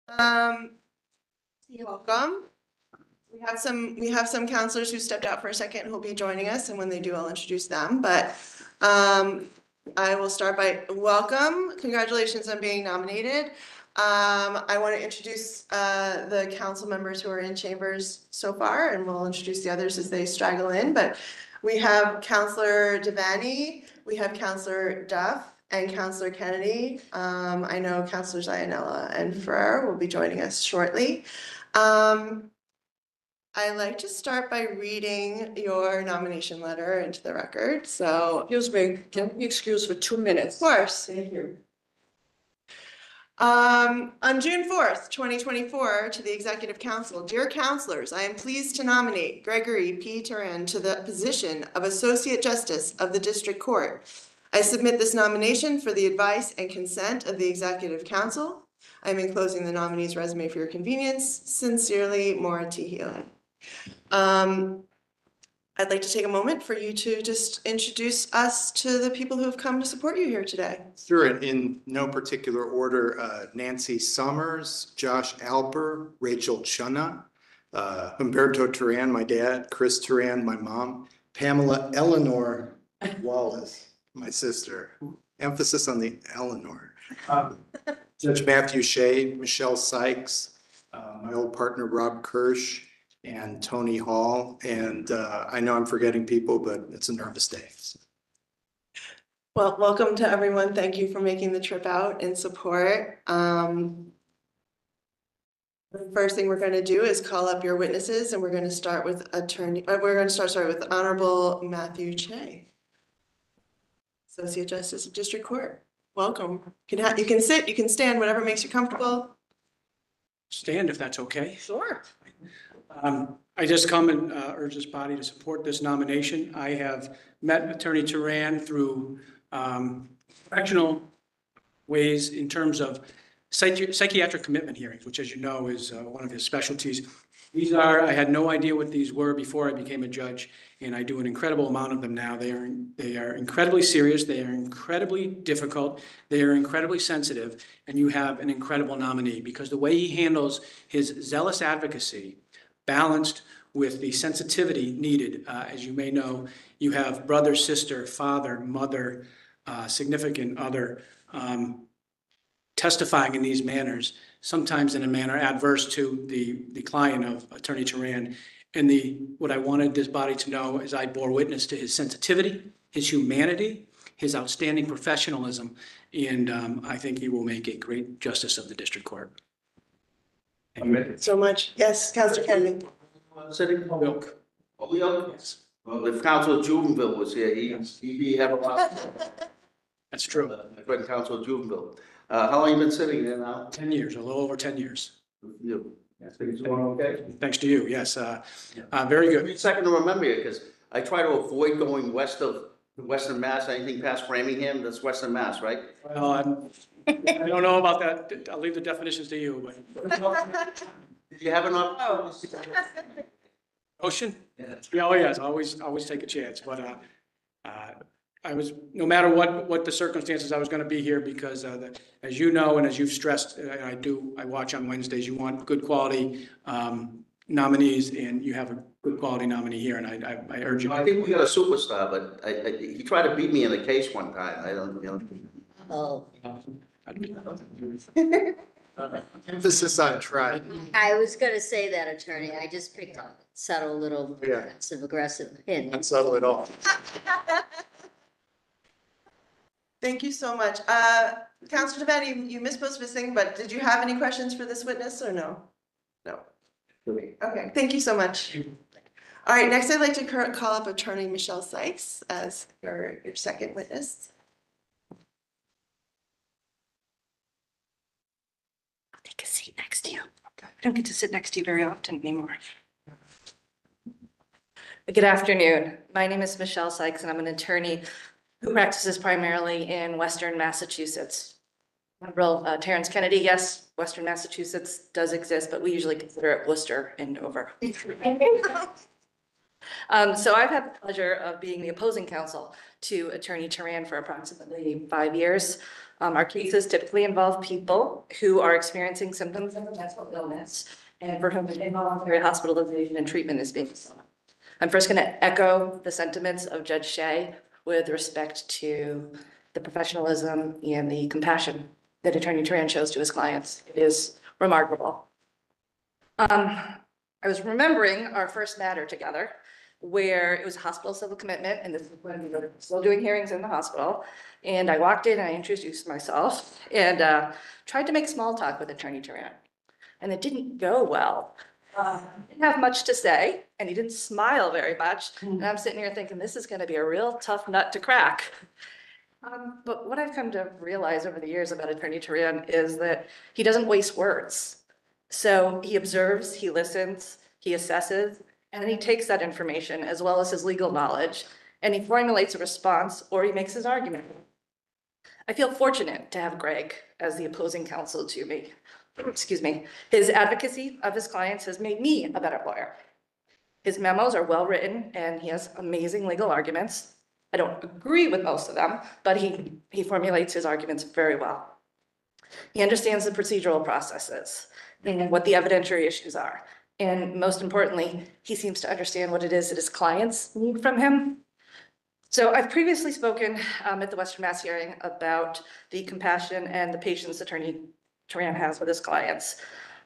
You're welcome. We have some counselors who stepped out for a second who'll be joining us, and when they do, I'll introduce them. But I will start by welcome. Congratulations on being nominated. I want to introduce the council members who are in chambers so far, and we'll introduce the others as they straggle in. But we have Councillor Devaney, we have Councillor Duff, and Councillor Kennedy. I know Councillors Iannella and Ferrer will be joining us shortly. I'd like to start by reading your nomination letter into the record. So, Excuse me, can you excuse for 2 minutes? Of course. Thank you. On June 4th, 2024, to the Executive Council, dear councillors, I am pleased to nominate Gregory P. Teran to the position of Associate Justice of the District Court. I submit this nomination for the advice and consent of the Executive Council. I am enclosing the nominee's resume for your convenience. Sincerely, Maura T. Healy. I'd like to take a moment for you to just introduce us to the people who have come to support you here today. Sure, in no particular order, Nancy Summers, Josh Alper, Rachel Chunna, Humberto Teran, my dad, Chris Teran, my mom, Pamela Eleanor Wallace, my sister. Emphasis on the Eleanor. Judge Matthew Shea, Michelle Sykes, my old partner Rob Kirsch, and Tony Hall. And I know I'm forgetting people, but it's a nervous day. Well, welcome to everyone. Thank you for making the trip out in support. The first thing we're going to do is call up your witnesses, and we're going to start with with Honorable Matthew Shea, Associate Justice of District Court. Welcome. You can sit, you can stand, whatever makes you comfortable. Stand if that's okay. Sure. I just come and urge this body to support this nomination. I have met Attorney Teran through professional ways in terms of psychiatric commitment hearings, which, as you know, is one of his specialties. I had no idea what these were before I became a judge, and I do an incredible amount of them now. They are incredibly serious. They are incredibly difficult. They are incredibly sensitive, and you have an incredible nominee because the way he handles his zealous advocacy balanced with the sensitivity needed. As you may know, you have brother, sister, father, mother, significant other testifying in these manners, sometimes in a manner adverse to the client of Attorney Teran. And what I wanted this body to know is I bore witness to his sensitivity, his humanity, his outstanding professionalism, and I think he will make a great justice of the district court. Thank you so much. Yes, Councilor Kennedy. Sitting Wilk. Yes. Well, if Councilor Jubenville was here, he'd have a lot. That's true. My friend Councilor Jubenville. How long you been sitting there now? 10 years, a little over 10 years. You. Things going okay? Thanks to you, yes. Very good. It's second to remember you because I try to avoid going west of Western Mass, anything past Framingham, that's Western Mass, right? Well, I don't know about that. I'll leave the definitions to you, but. Did you have an opportunity? Ocean? Yeah. Yeah, oh yes, always take a chance, but I was, no matter what the circumstances, I was going to be here because as you know, and as you've stressed, I watch on Wednesdays, you want good quality nominees, and you have a good quality nominee here, and I urge you. I think we got a superstar, but he tried to beat me in a case one time. I don't, Oh. Emphasis on try. I was gonna say that, attorney. I just picked up subtle little aggressive hint. Not subtle at all. Thank you so much. Councilor Devaney, you missed most of his thing, but did you have any questions for this witness or no? No. Okay, thank you so much. All right, next I'd like to call up Attorney Michelle Sykes as your second witness. Take a seat next to you. I don't get to sit next to you very often anymore. Good afternoon. My name is Michelle Sykes, and I'm an attorney who practices primarily in Western Massachusetts. Terrence Kennedy, yes, Western Massachusetts does exist, but we usually consider it Worcester and Dover. So I've had the pleasure of being the opposing counsel to Attorney Teran for approximately 5 years. Our cases typically involve people who are experiencing symptoms of a mental illness and for whom involuntary hospitalization and treatment is being sought. I'm first going to echo the sentiments of Judge Shea with respect to the professionalism and the compassion that Attorney Teran shows to his clients. It is remarkable. I was remembering our first matter together, where it was a hospital civil commitment, and this is when we were still doing hearings in the hospital. And I walked in and I introduced myself and tried to make small talk with Attorney Teran. And it didn't go well. He didn't have much to say, and he didn't smile very much. And I'm sitting here thinking, this is going to be a real tough nut to crack. But what I've come to realize over the years about Attorney Teran is that he doesn't waste words. So he observes, he listens, he assesses, and then he takes that information as well as his legal knowledge, and he formulates a response or he makes his argument. I feel fortunate to have Greg as the opposing counsel to me. Excuse me. His advocacy of his clients has made me a better lawyer. His memos are well written and he has amazing legal arguments. I don't agree with most of them, but he formulates his arguments very well. He understands the procedural processes and what the evidentiary issues are. And most importantly, he seems to understand what it is that his clients need from him. So I've previously spoken at the Western Mass hearing about the compassion and the patience Attorney Teran has with his clients.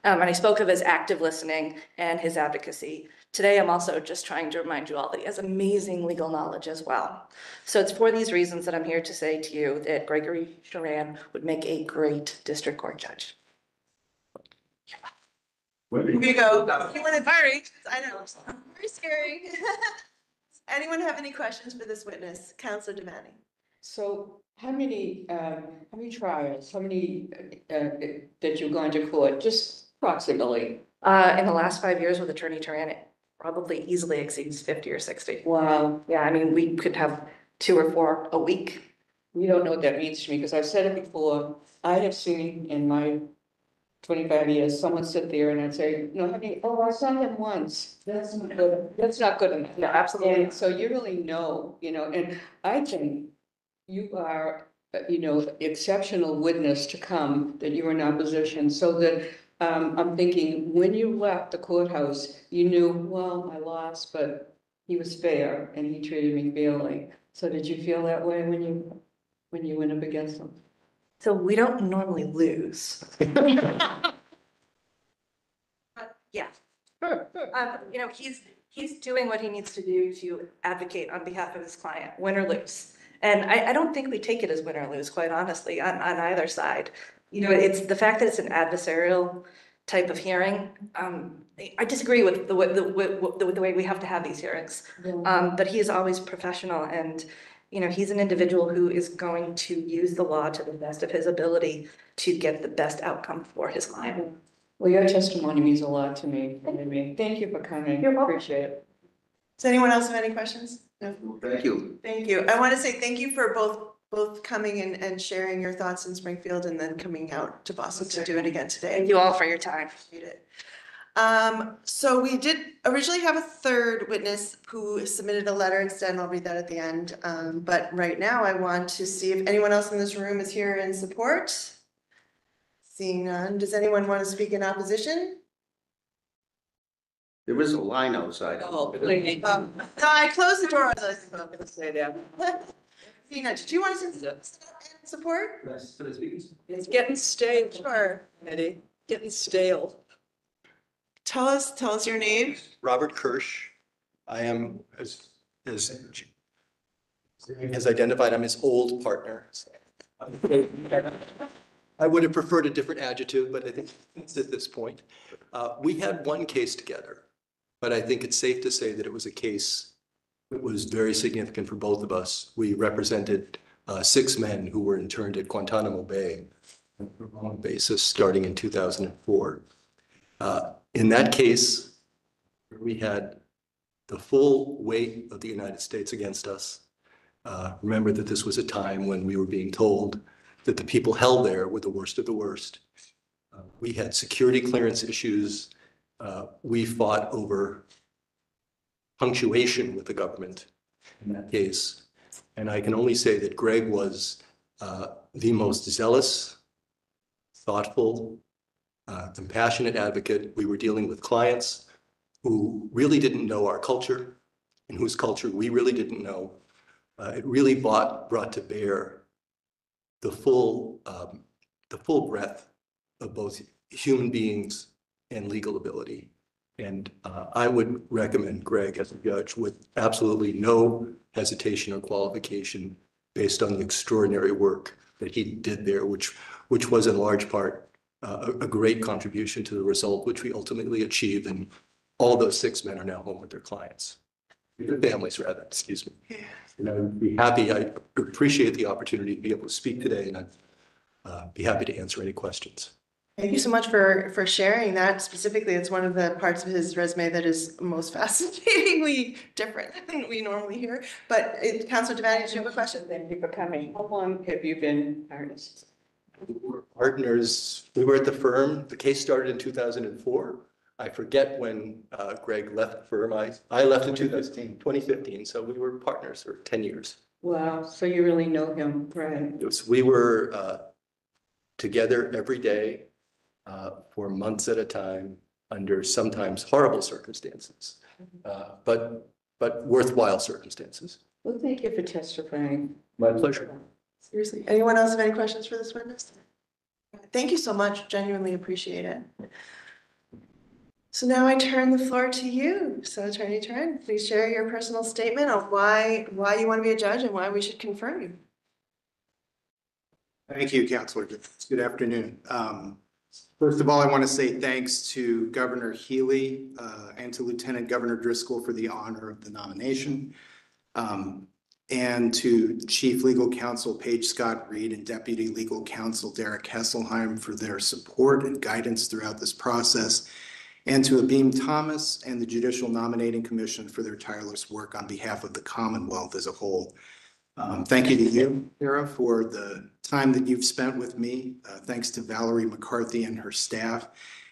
And I spoke of his active listening and his advocacy. Today, I'm also just trying to remind you all that he has amazing legal knowledge as well. So it's for these reasons that I'm here to say to you that Gregory Teran would make a great district court judge. Here you go. You want to hurry? I know. Very scary. Anyone have any questions for this witness? Counselor Devaney. So how many trials, how many that you've gone to court, just approximately? In the last 5 years with Attorney Teran, it probably easily exceeds 50 or 60. Wow. Yeah, I mean, we could have 2 or 4 a week. You don't know what that means to me, because I've said it before. I have seen in my 25 years, someone sit there and I'd say, no, honey, oh, I saw him once. That's not good. That's not good enough. No, absolutely. And so you really know, and I think you are, exceptional witness to come, that you were in opposition, so that I'm thinking, when you left the courthouse, you knew, well, I lost, but he was fair and he treated me fairly. So did you feel that way when you went up against him? So we don't normally lose. Yeah. He's doing what he needs to do to advocate on behalf of his client, win or lose. And I don't think we take it as win or lose, quite honestly, on either side. It's the fact that it's an adversarial type of hearing. I disagree with the way we have to have these hearings. But he is always professional, and he's an individual who is going to use the law to the best of his ability to get the best outcome for his client. Well, your testimony means a lot to me. Thank you for coming. You're welcome. Appreciate it. Does anyone else have any questions? No. Thank you. Thank you. I want to say thank you for both coming and sharing your thoughts in Springfield and then coming out to Boston to do it again today. Thank you all for your time. Appreciate it. So we did originally have a third witness who submitted a letter instead, and I'll read that at the end. But right now I want to see if anyone else in this room is here in support. Seeing none, does anyone want to speak in opposition? There is a line outside. Oh, please. No, I closed the door as I spoke. I'm gonna say that. Seeing none, did you want to say support? It's getting stale. Sure. Eddie, getting stale. Tell us your name. Robert Kirsch. I am, as identified, I'm his old partner. I would have preferred a different adjective, but I think it's at this point. We had one case together, but I think it's safe to say that it was a case that was very significant for both of us. We represented 6 men who were interned at Guantanamo Bay on a pro bono basis starting in 2004. In that case, we had the full weight of the United States against us. Remember that this was a time when we were being told that the people held there were the worst of the worst. We had security clearance issues. We fought over punctuation with the government in that case. And I can only say that Greg was the most zealous, thoughtful, compassionate advocate. We were dealing with clients who really didn't know our culture and whose culture we really didn't know. It really brought to bear the full breadth of both human beings and legal ability. And I would recommend Greg as a judge with absolutely no hesitation or qualification based on the extraordinary work that he did there, which was in large part a great contribution to the result which we ultimately achieved. And all those 6 men are now home with their clients, their families rather, excuse me. And I would be happy, I appreciate the opportunity to be able to speak today, and I'd be happy to answer any questions. Thank you so much for sharing that specifically. It's one of the parts of his resume that is most fascinatingly different than we normally hear. But Councilor Devani, did you have a question? Thank you for coming. How long have you been artists? We were partners, we were at the firm, the case started in 2004. I forget when Greg left the firm. I left in 2015, so we were partners for 10 years. Wow, so you really know him, right? We were together every day for months at a time under sometimes horrible circumstances, but worthwhile circumstances. Well, thank you for testifying. My pleasure. Seriously, anyone else have any questions for this witness? Thank you so much, genuinely appreciate it. So now I turn the floor to you. So Attorney Teran, please share your personal statement on why you want to be a judge and why we should confirm you. Thank you, Councilor. Good afternoon. First of all, I want to say thanks to Governor Healy and to Lieutenant Governor Driscoll for the honor of the nomination, and to Chief Legal Counsel Paige Scott Reed and Deputy Legal Counsel Derek Hesselheim for their support and guidance throughout this process, and to Abim Thomas and the Judicial Nominating Commission for their tireless work on behalf of the Commonwealth as a whole. Thank you to you, Tara, for the time that you've spent with me. Thanks to Valerie McCarthy and her staff,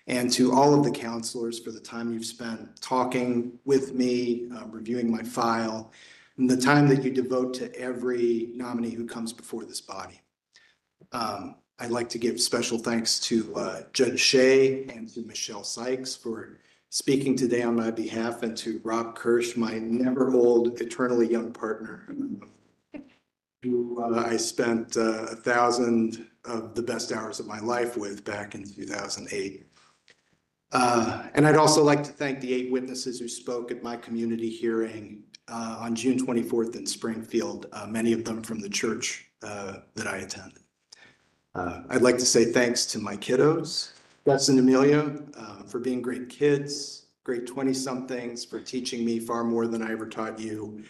and to all of the counselors for the time you've spent talking with me, reviewing my file, and the time that you devote to every nominee who comes before this body. I'd like to give special thanks to Judge Shea and to Michelle Sykes for speaking today on my behalf, and to Rob Kirsch, my never old, eternally young partner, who I spent 1,000 of the best hours of my life with back in 2008. And I'd also like to thank the 8 witnesses who spoke at my community hearing on June 24th in Springfield, many of them from the church that I attend. I'd like to say thanks to my kiddos, Gus and Amelia, for being great kids, great 20-somethings, for teaching me far more than I ever taught you,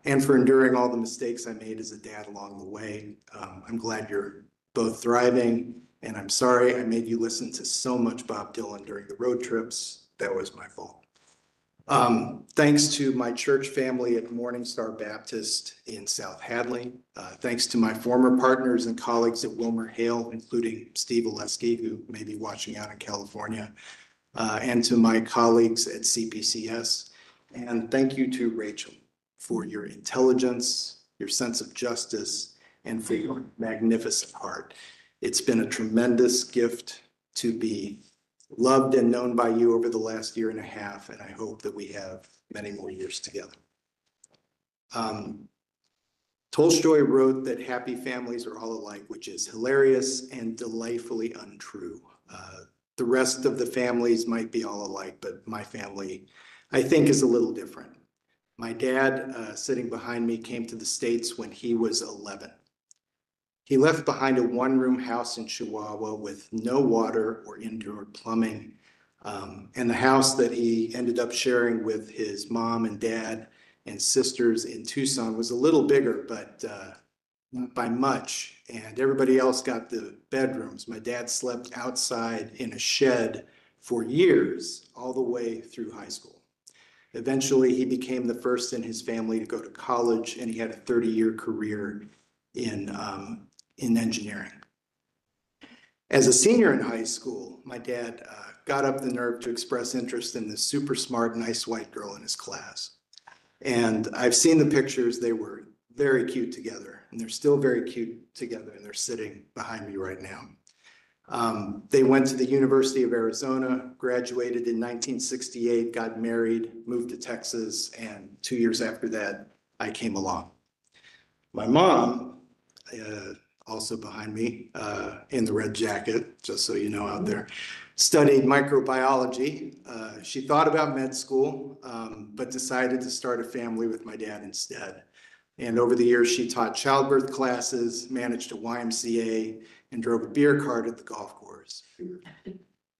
and for enduring all the mistakes I made as a dad along the way. I'm glad you're both thriving, and I'm sorry I made you listen to so much Bob Dylan during the road trips. That was my fault. Thanks to my church family at Morning Star Baptist in South Hadley. Thanks to my former partners and colleagues at Wilmer Hale, including Steve Oleski, who may be watching out in California, and to my colleagues at CPCS. And thank you to Rachel for your intelligence, your sense of justice, and for your magnificent heart. It's been a tremendous gift to be loved and known by you over the last year and a half, and I hope that we have many more years together. Tolstoy wrote that happy families are all alike, which is hilarious and delightfully untrue. The rest of the families might be all alike, but my family, I think, is a little different. My dad, sitting behind me, came to the States when he was 11. He left behind a one-room house in Chihuahua with no water or indoor plumbing. And the house that he ended up sharing with his mom and dad and sisters in Tucson was a little bigger, but not by much. And everybody else got the bedrooms. My dad slept outside in a shed for years, all the way through high school. Eventually, he became the first in his family to go to college, and he had a 30-year career in engineering. As a senior in high school, my dad got up the nerve to express interest in this super smart, nice white girl in his class. And I've seen the pictures. They were very cute together, and they're still very cute together, and they're sitting behind me right now. They went to the University of Arizona, graduated in 1968, got married, moved to Texas, and 2 years after that, I came along. My mom, also behind me in the red jacket, just so you know out there, studied microbiology. She thought about med school, but decided to start a family with my dad instead. And over the years, she taught childbirth classes, managed a YMCA, and drove a beer cart at the golf course.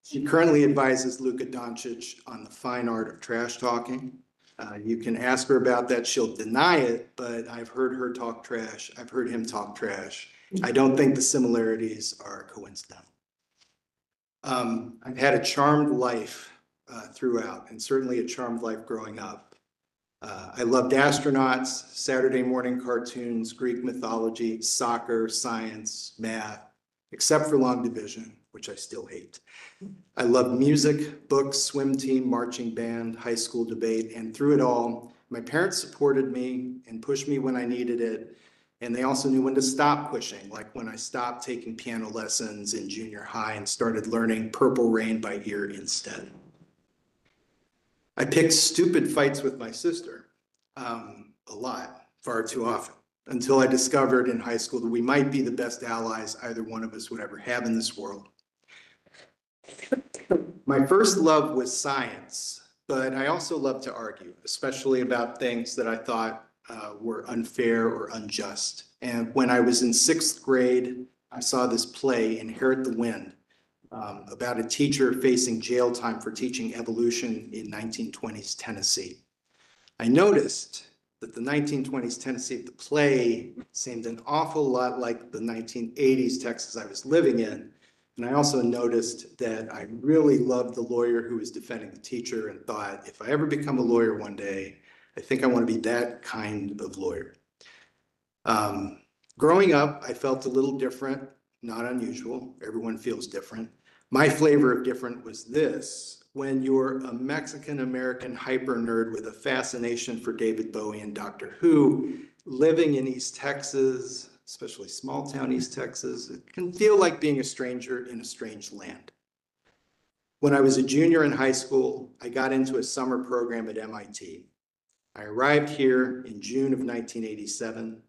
She currently advises Luka Doncic on the fine art of trash talking. You can ask her about that. She'll deny it, but I've heard her talk trash. I've heard him talk trash. I don't think the similarities are coincidental. I've had a charmed life throughout, and certainly a charmed life growing up. I loved astronauts, Saturday morning cartoons, Greek mythology, soccer, science, math, except for long division, which I still hate. I loved music, books, swim team, marching band, high school debate, and through it all, my parents supported me and pushed me when I needed it. And they also knew when to stop pushing, like when I stopped taking piano lessons in junior high and started learning Purple Rain by ear instead. I picked stupid fights with my sister a lot, far too often, until I discovered in high school that we might be the best allies either one of us would ever have in this world. My first love was science, but I also loved to argue, especially about things that I thought were unfair or unjust. And when I was in 6th grade, I saw this play, Inherit the Wind, about a teacher facing jail time for teaching evolution in 1920s Tennessee. I noticed that the 1920s Tennessee of the play seemed an awful lot like the 1980s Texas I was living in. And I also noticed that I really loved the lawyer who was defending the teacher and thought, if I ever become a lawyer one day, I think I want to be that kind of lawyer. Growing up, I felt a little different, not unusual. Everyone feels different. My flavor of different was this: when you're a Mexican-American hyper nerd with a fascination for David Bowie and Doctor Who, living in East Texas, especially small town East Texas, it can feel like being a stranger in a strange land. When I was a junior in high school, I got into a summer program at MIT. I arrived here in June of 1987.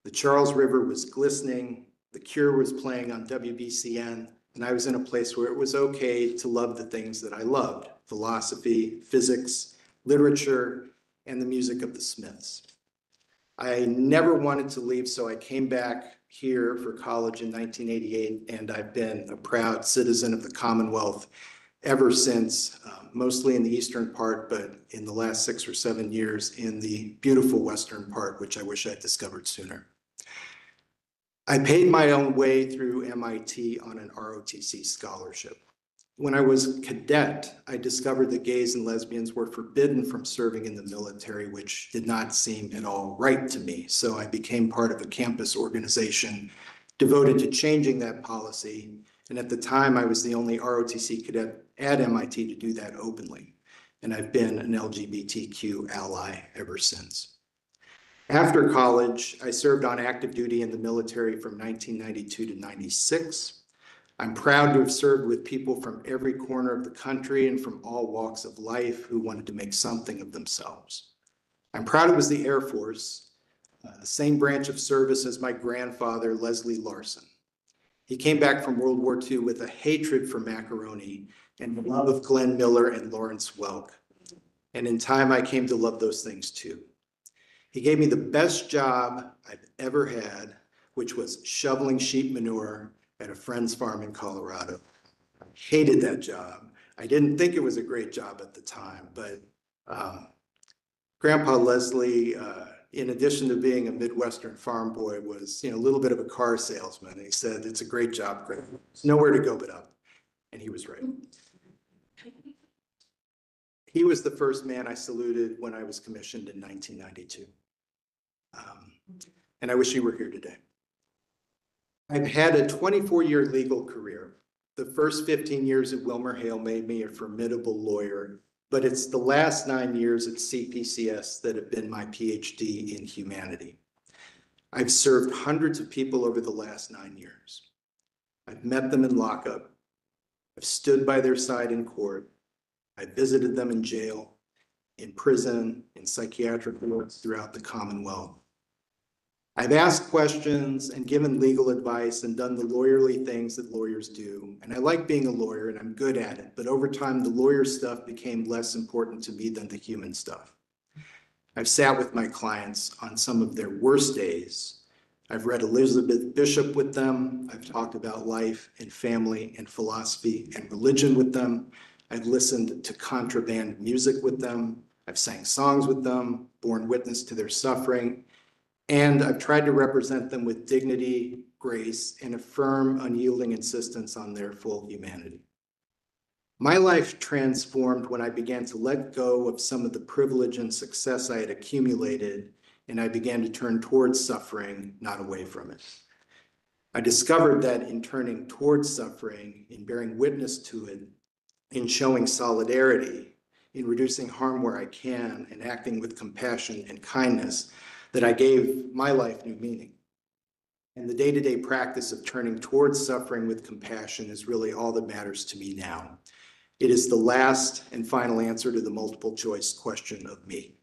The Charles River was glistening, The Cure was playing on WBCN, and I was in a place where it was okay to love the things that I loved: philosophy, physics, literature, and the music of the Smiths. I never wanted to leave, so I came back here for college in 1988, and I've been a proud citizen of the Commonwealth ever since, mostly in the eastern part, but in the last 6 or 7 years in the beautiful western part, which I wish I'd discovered sooner. I paid my own way through MIT on an ROTC scholarship. When I was a cadet, I discovered that gays and lesbians were forbidden from serving in the military, which did not seem at all right to me. So I became part of a campus organization devoted to changing that policy. And at the time, I was the only ROTC cadet at MIT to do that openly. And I've been an LGBTQ ally ever since. After college, I served on active duty in the military from 1992 to 96. I'm proud to have served with people from every corner of the country and from all walks of life who wanted to make something of themselves. I'm proud it was the Air Force, the same branch of service as my grandfather, Leslie Larson. He came back from World War II with a hatred for macaroni and the love of Glenn Miller and Lawrence Welk. And in time, I came to love those things too. He gave me the best job I've ever had, which was shoveling sheep manure at a friend's farm in Colorado. I hated that job. I didn't think it was a great job at the time, but Grandpa Leslie, in addition to being a Midwestern farm boy, was a little bit of a car salesman. And he said, "It's a great job, Greg. There's nowhere to go but up." And he was right. He was the first man I saluted when I was commissioned in 1992. And I wish he were here today. I've had a 24-year legal career. the first 15 years at WilmerHale made me a formidable lawyer, but it's the last 9 years at CPCS that have been my PhD in humanity. I've served hundreds of people over the last 9 years. I've met them in lockup. I've stood by their side in court. I've visited them in jail, in prison, in psychiatric wards throughout the Commonwealth. I've asked questions and given legal advice and done the lawyerly things that lawyers do. And I like being a lawyer and I'm good at it, but over time, the lawyer stuff became less important to me than the human stuff. I've sat with my clients on some of their worst days. I've read Elizabeth Bishop with them. I've talked about life and family and philosophy and religion with them. I've listened to contraband music with them. I've sang songs with them, borne witness to their suffering. And I've tried to represent them with dignity, grace, and a firm, unyielding insistence on their full humanity. My life transformed when I began to let go of some of the privilege and success I had accumulated, and I began to turn towards suffering, not away from it. I discovered that in turning towards suffering, in bearing witness to it, in showing solidarity, in reducing harm where I can, and acting with compassion and kindness, that I gave my life new meaning. And the day-to-day practice of turning towards suffering with compassion is really all that matters to me now. It is the last and final answer to the multiple choice question of me.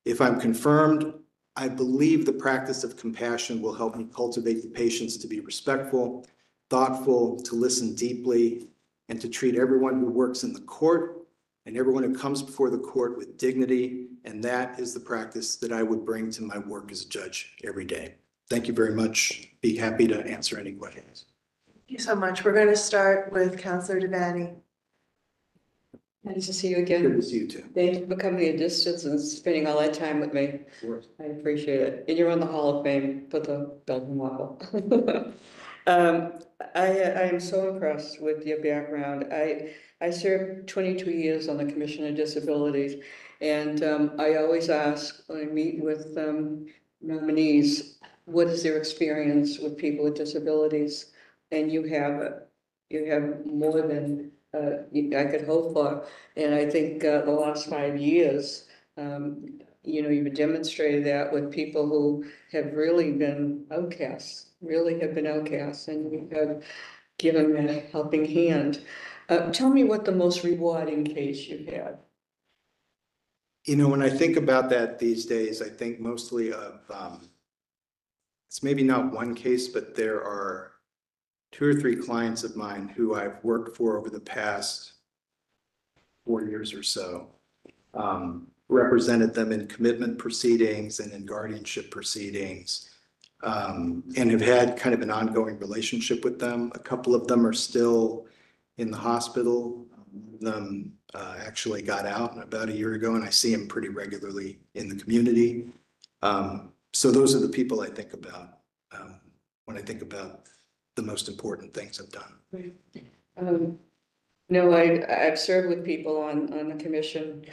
If I'm confirmed, I believe the practice of compassion will help me cultivate the patience to be respectful, thoughtful, to listen deeply, and to treat everyone who works in the court and everyone who comes before the court with dignity. And that is the practice that I would bring to my work as a judge every day. Thank you very much. Be happy to answer any questions. Thank you so much. We're going to start with Counselor Devani. Nice to see you Good again. to see you too. Thank you for coming a distance and spending all that time with me. I appreciate it. And you're on the Hall of Fame for the Belgian waffle. I am so impressed with your background. I served 22 years on the Commission on Disabilities, and I always ask when I meet with nominees, what is their experience with people with disabilities? And you have more than I could hope for. And I think the last 5 years, you've demonstrated that with people who have really been outcasts, and you have given them a helping hand. Tell me what the most rewarding case you've had. When I think about that these days, I think mostly of, it's maybe not one case, but there are 2 or 3 clients of mine who I've worked for over the past 4 years or so, represented them in commitment proceedings and in guardianship proceedings, and have had kind of an ongoing relationship with them. A couple of them are still in the hospital. One of them actually got out about a year ago, and I see him pretty regularly in the community. So those are the people I think about when I think about the most important things I've done. No, I've served with people on the commission.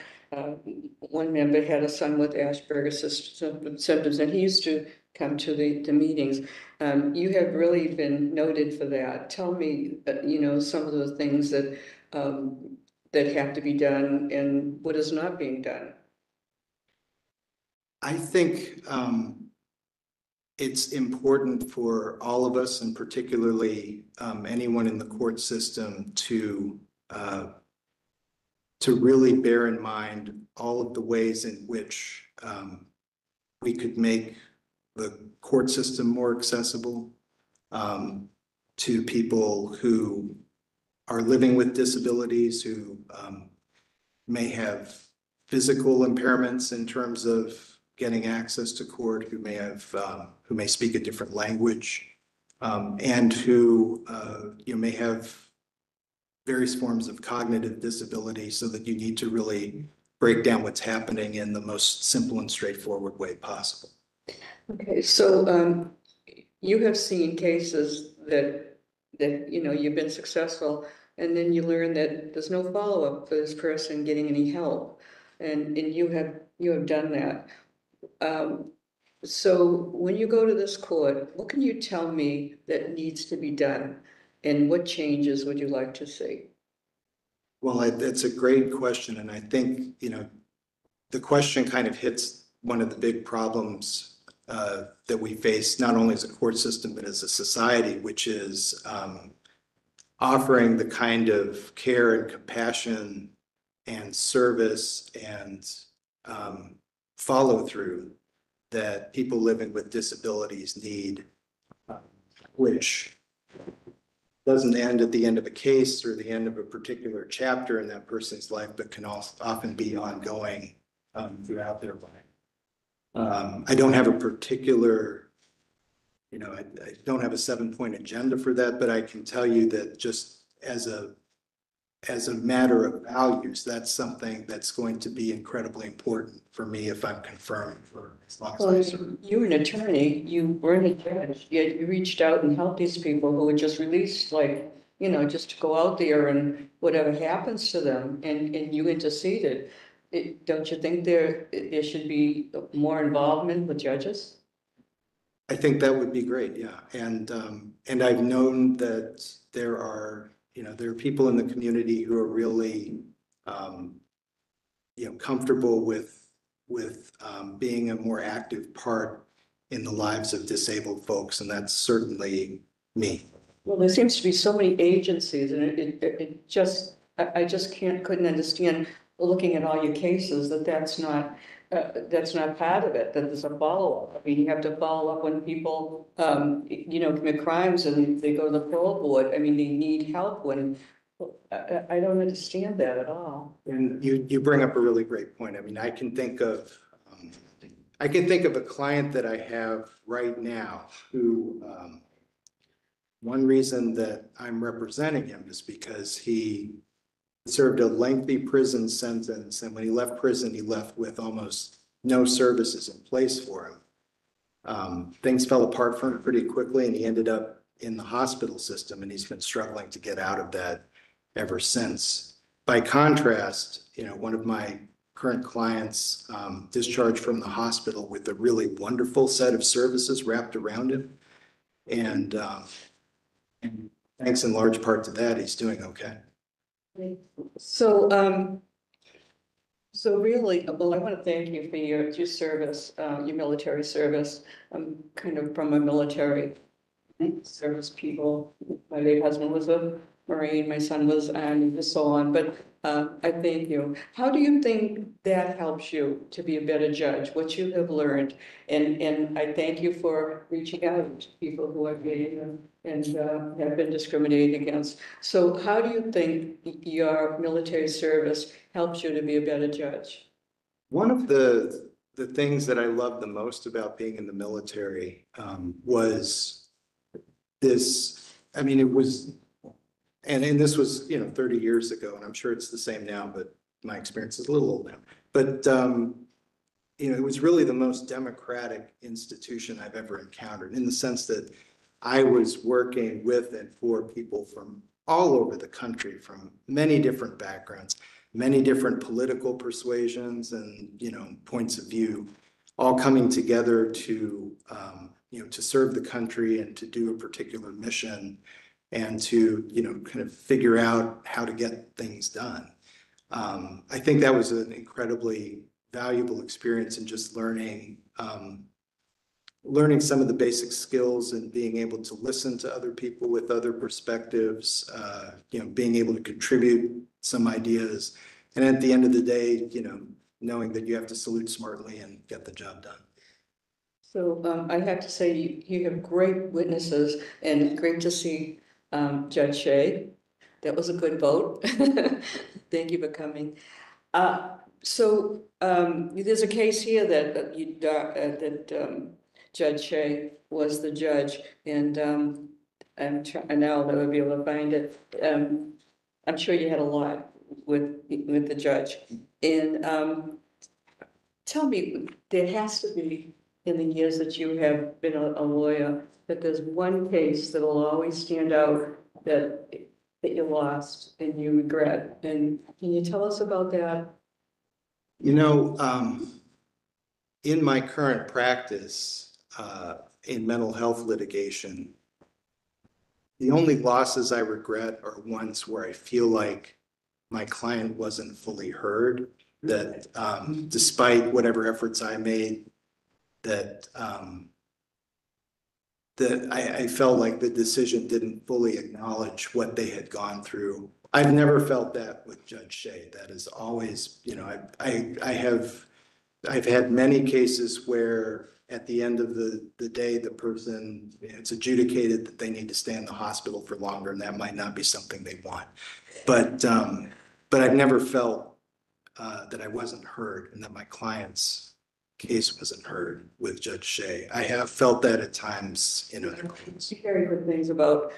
One member had a son with Asperger's symptoms, and he used to come to the meetings. You have really been noted for that. Tell me, some of the things that that have to be done and what is not being done. I think it's important for all of us, and particularly anyone in the court system, to really bear in mind all of the ways in which we could make the court system more accessible to people who are living with disabilities, who may have physical impairments in terms of getting access to court, who may speak a different language, and who may have various forms of cognitive disability, so that you need to really break down what's happening in the most simple and straightforward way possible. Okay, so you have seen cases that you've been successful, and then you learn that there's no follow-up for this person getting any help, and you have done that. So when you go to this court, what can you tell me that needs to be done And what changes would you like to see? Well, it's a great question, and I think, the question kind of hits one of the big problems that we face, not only as a court system, but as a society, which is offering the kind of care and compassion and service and follow through that people living with disabilities need, which doesn't end at the end of a case or the end of a particular chapter in that person's life, but can also often be ongoing throughout their life. I don't have a particular, I don't have a 7-point agenda for that, but I can tell you that just as a matter of values, that's something that's going to be incredibly important for me if I'm confirmed for as long as I serve. You were an attorney, you weren't a judge, yet you reached out and helped these people who were just released, like, just to go out there and whatever happens to them, and you interceded. Don't you think there should be more involvement with judges? I think that would be great, yeah. And I've known that there are people in the community who are really, comfortable with being a more active part in the lives of disabled folks, and that's certainly me. Well, there seems to be so many agencies, and it just, I just couldn't understand, looking at all your cases, that's not part of it, that there's a follow-up. I mean, you have to follow up when people, commit crimes and they go to the parole board. I mean, they need help when, I don't understand that at all. And you bring up a really great point. I mean, I can think of a client that I have right now who, one reason that I'm representing him is because he served a lengthy prison sentence, and when he left prison, he left with almost no services in place for him. Things fell apart for him pretty quickly, and he ended up in the hospital system, and he's been struggling to get out of that ever since. By contrast, one of my current clients discharged from the hospital with a really wonderful set of services wrapped around him, and thanks in large part to that, he's doing okay. So, so really, well, I want to thank you for your service, your military service. I'm kind of from a military service people. My late husband was a Marine, my son was, and so on, but I thank you. How do you think that helps you to be a better judge, what you have learned? And I thank you for reaching out to people who are gay and have been discriminated against. So how do you think your military service helps you to be a better judge? One of the things that I loved the most about being in the military was this, I mean, it was, and this was, 30 years ago, and I'm sure it's the same now, but my experience is a little old now. But, it was really the most democratic institution I've ever encountered, in the sense that I was working with and for people from all over the country, from many different backgrounds, many different political persuasions and, points of view, all coming together to, to serve the country and to do a particular mission and to, kind of figure out how to get things done. I think that was an incredibly valuable experience in just learning some of the basic skills and being able to listen to other people with other perspectives, being able to contribute some ideas. And at the end of the day, knowing that you have to salute smartly and get the job done. So I have to say, you have great witnesses, and great to see Judge Shea. That was a good vote. Thank you for coming. So there's a case here that Judge Shea was the judge, and I'm trying now that I'll be able to find it. I'm sure you had a lot with the judge, and tell me, there has to be, in the years that you have been a lawyer, that there's one case that will always stand out that you lost and you regret. And can you tell us about that? In my current practice in mental health litigation, the only losses I regret are ones where I feel like my client wasn't fully heard, that despite whatever efforts I made, that I felt like the decision didn't fully acknowledge what they had gone through. I've never felt that with Judge Shea. That is always, I've had many cases where at the end of the day, the person, it's adjudicated that they need to stay in the hospital for longer, and that might not be something they want. But I've never felt that I wasn't heard and that my client's case wasn't heard with Judge Shea. I have felt that at times in other cases. Very good things about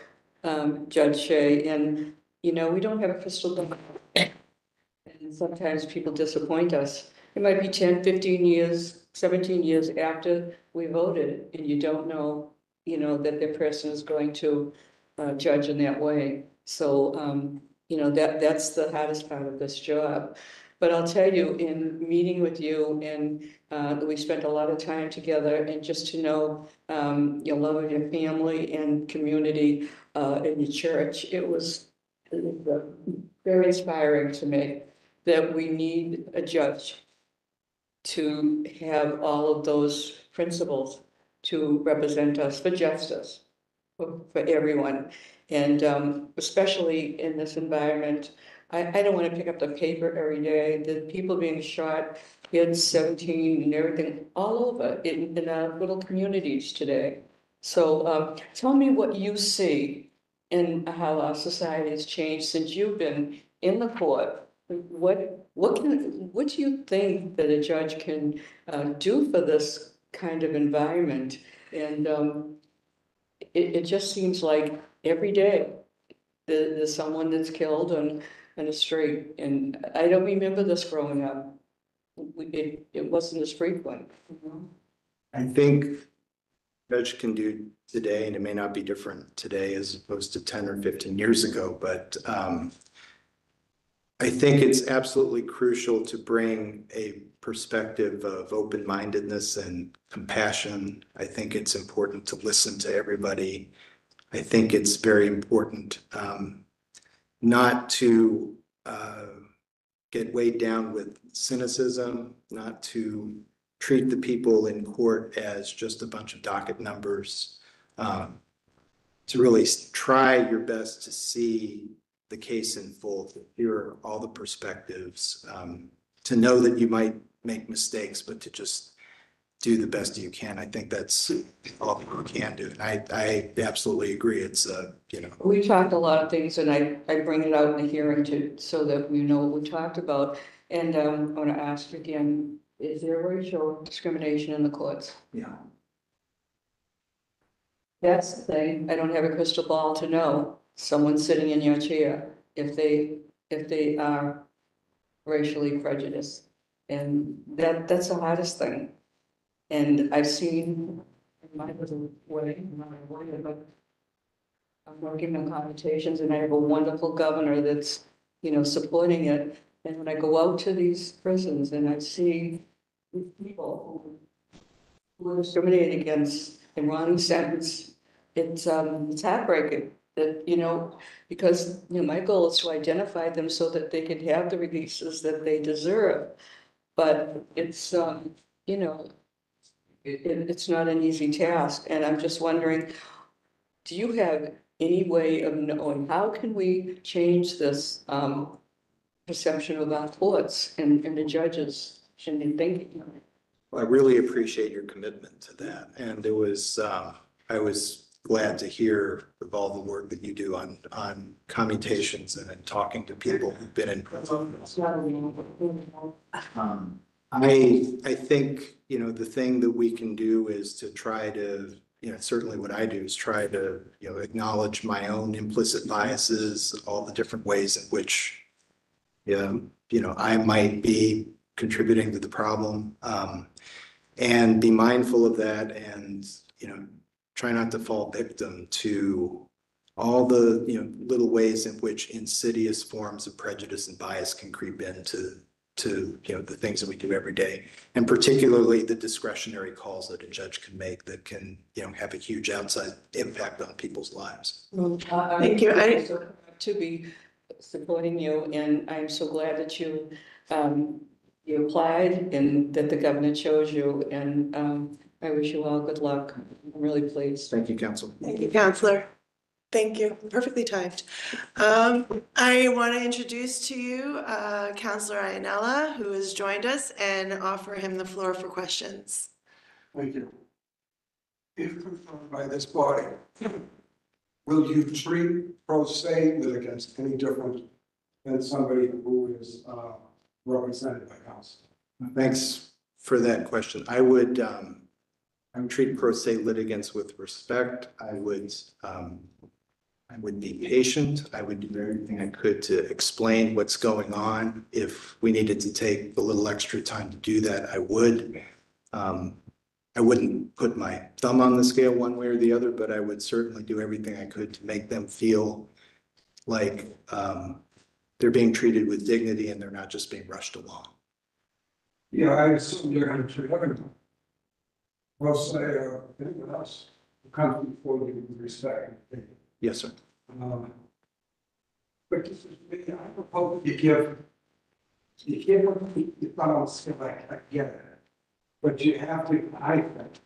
Judge Shea, and we don't have a crystal ball. And sometimes people disappoint us. It might be 10, 15 years, 17 years after we voted, and you don't know, that the person is going to judge in that way. So, that's the hardest part of this job. But I'll tell you, in meeting with you, and we spent a lot of time together, and just to know your love of your family and community in your church, it was very inspiring to me that we need a judge to have all of those principles to represent us for justice for everyone. And especially in this environment, I don't want to pick up the paper every day, the people being shot, kids 17 and everything, all over in our little communities today. So tell me what you see and how our society has changed since you've been in the court. What do you think that a judge can do for this kind of environment? And it just seems like every day there's someone that's killed on the street, and I don't remember this growing up. It wasn't as frequent. I think judge can do today, and it may not be different today as opposed to 10 or 15 years ago, but I think it's absolutely crucial to bring a perspective of open-mindedness and compassion. I think it's important to listen to everybody. I think it's very important not to get weighed down with cynicism, not to treat the people in court as just a bunch of docket numbers, to really try your best to see the case in full, to hear all the perspectives, to know that you might make mistakes, but to just do the best you can. I think that's all you can do. And I absolutely agree. It's, We talked a lot of things, and I bring it out in the hearing so that we know what we talked about. And I want to ask again, is there racial discrimination in the courts? yeah. That's the thing. I don't have a crystal ball to know someone sitting in your chair if they are racially prejudiced. And that's the hardest thing. And I've seen in my little way, but I'm working on connotations, and I have a wonderful governor that's, supporting it. And when I go out to these prisons and I see people who are discriminated against and wrongly sentenced, it's heartbreaking that, because, my goal is to identify them so that they can have the releases that they deserve. But it's, it's not an easy task. And I'm just wondering, do you have any way of knowing, how can we change this perception of our courts and the judges and the thinking? I really appreciate your commitment to that. And it was, I was glad to hear of all the work that you do on commutations and in talking to people who've been in prison. I think, the thing that we can do is to try to, certainly what I do is try to, acknowledge my own implicit biases, all the different ways in which, I might be contributing to the problem, and be mindful of that, and, try not to fall victim to all the, little ways in which insidious forms of prejudice and bias can creep into to, the things that we do every day. And particularly the discretionary calls that a judge can make that can, have a huge outside impact on people's lives. Thank you. I'm so glad to be supporting you, and I'm so glad that you applied and that the governor chose you, and I wish you all good luck. I'm really pleased. Thank you, counsel. Thank you, Counselor. Thank you. Perfectly timed. I want to introduce to you Counselor Ianella, who has joined us, and offer him the floor for questions. Thank you. If confirmed by this body, will you treat pro se litigants any different than somebody who is represented by counsel? Thanks for that question. I would treat pro se litigants with respect. I would be patient. I would do everything I could to explain what's going on. If we needed to take a little extra time to do that, I would. I wouldn't put my thumb on the scale one way or the other, but I would certainly do everything I could to make them feel like they're being treated with dignity and they're not just being rushed along. Yeah, I assume you're going to treat everyone. Pro se or anyone else who comes before you with respect. Yes, sir. But this is me, I propose you give you thought on scale, I get it. But you have to, I think,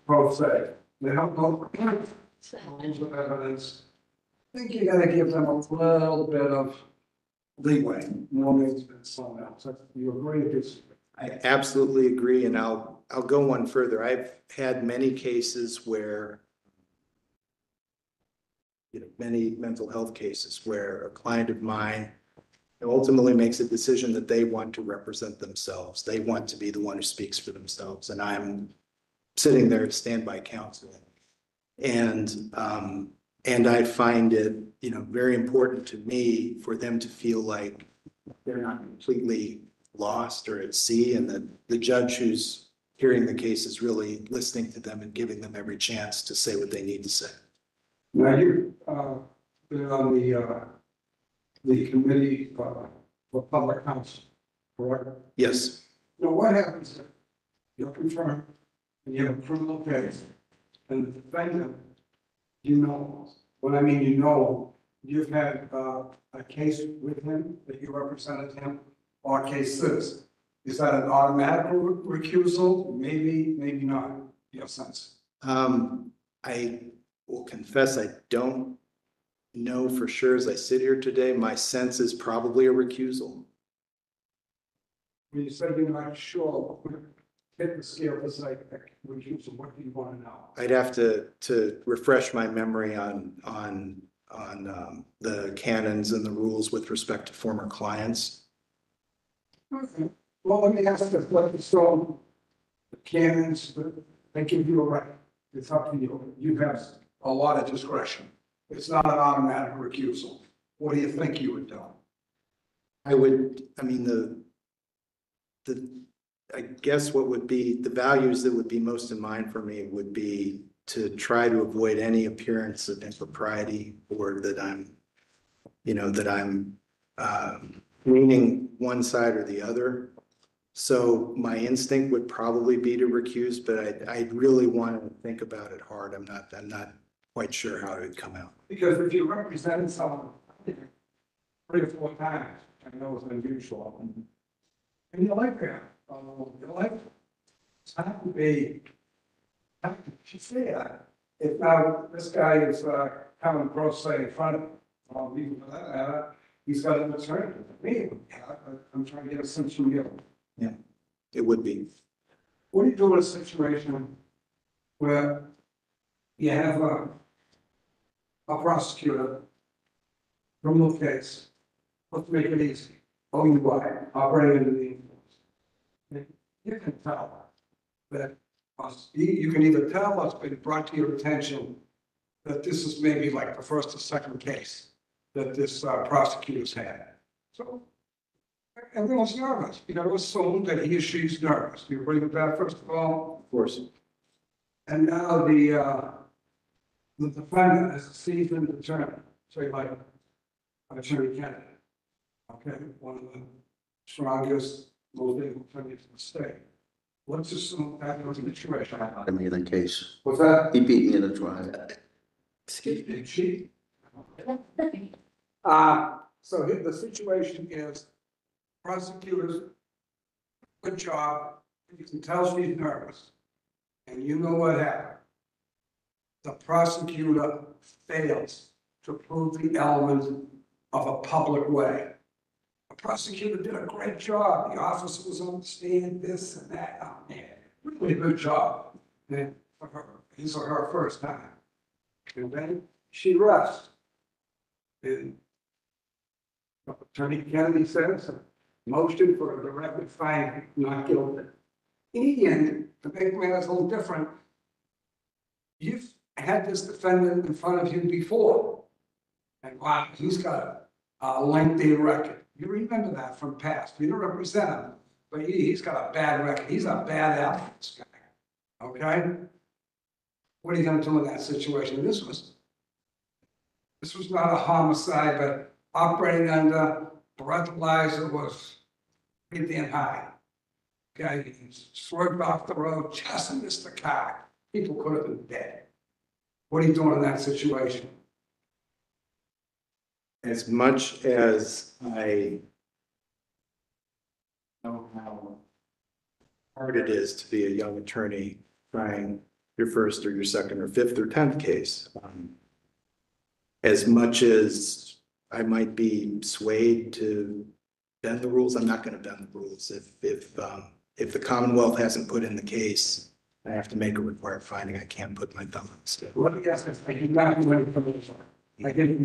pro se, they don't go rules of evidence. I think you gotta give them a little bit of leeway, more maybe than someone else. You agree with this? I absolutely agree, and I'll go one further. I've had many cases where, many mental health cases where a client of mine ultimately makes a decision that they want to represent themselves. They want to be the one who speaks for themselves, and I'm sitting there as standby counsel. And I find it, very important to me for them to feel like they're not completely lost or at sea, and that the judge who's hearing the case is really listening to them and giving them every chance to say what they need to say. Now, you've been on the committee for public counsel, correct? Yes. Now, what happens if you're confirmed and you have a criminal case and the defendant, when I mean you've had a case with him that you represented him, or cases, is that an automatic recusal? Maybe, maybe not, in your sense. I will confess I don't know for sure as I sit here today. My sense is probably a recusal. When you say you're not sure, hit the scale to say recusal, what do you want to know? I'd have to refresh my memory on the canons and the rules with respect to former clients. Okay. Well, let me ask this, so the canons, they give you a right. It's up to you. You have a lot of discretion. It's not an automatic recusal. What do you think you would do? I guess what would be the values that would be most in mind for me would be to try to avoid any appearance of impropriety or that I'm leaning one side or the other. So my instinct would probably be to recuse, but I really want to think about it hard. I'm not quite sure how it would come out. Because if you represent someone 3 or 4 times, I know it's unusual, and you like that, it's not to be, how should say that? If now this guy is coming pro se in front of me, for that matter, he's got an attorney. Me, I'm trying to get a sense from you. Yeah, it would be. What do you do in a situation where you have a prosecutor, criminal case, let's make it easy, OUI, operating under the influence. You can tell that, you can either tell what's been brought to your attention that this is maybe like the first or second case that this prosecutor's had. So everyone's nervous. You got to assume that he or she's nervous. You bring it back first of all. Of course. And now the defendant is a seasoned attorney, say like Attorney Kennedy. Okay, one of the strongest most able attorneys in the state. Let's assume that was the situation. I mean, in case, What's that? he beat me in a trial. Excuse me, she? So here the situation is prosecutors, good job, you can tell she's nervous. And you know what happened? The prosecutor fails to prove the elements of a public way. The prosecutor did a great job. The officer was on the stand, this and that. Oh, man, really good job. And for her, these are her first time. And then she rests. And Attorney Kennedy says, motion for a directed finding, not guilty. And to make matters a little different, you've had this defendant in front of you before. And wow, he's got a lengthy record. You remember that from past. You don't represent him, but he's got a bad record. He's a bad apple, this guy. Okay? What are you gonna do in that situation? This was not a homicide, but operating under breathalyzer was pretty damn high. Okay, he swerved off the road, just missed the car. People could have been dead. What are you doing in that situation? As much as I know how hard it is to be a young attorney trying your first or your second or fifth or 10th case, as much as I might be swayed to bend the rules, I'm not going to bend the rules. If the Commonwealth hasn't put in the case, I have to make a required finding. I can't put my thumb on the scale. Let me guess, I did not do any information. I did it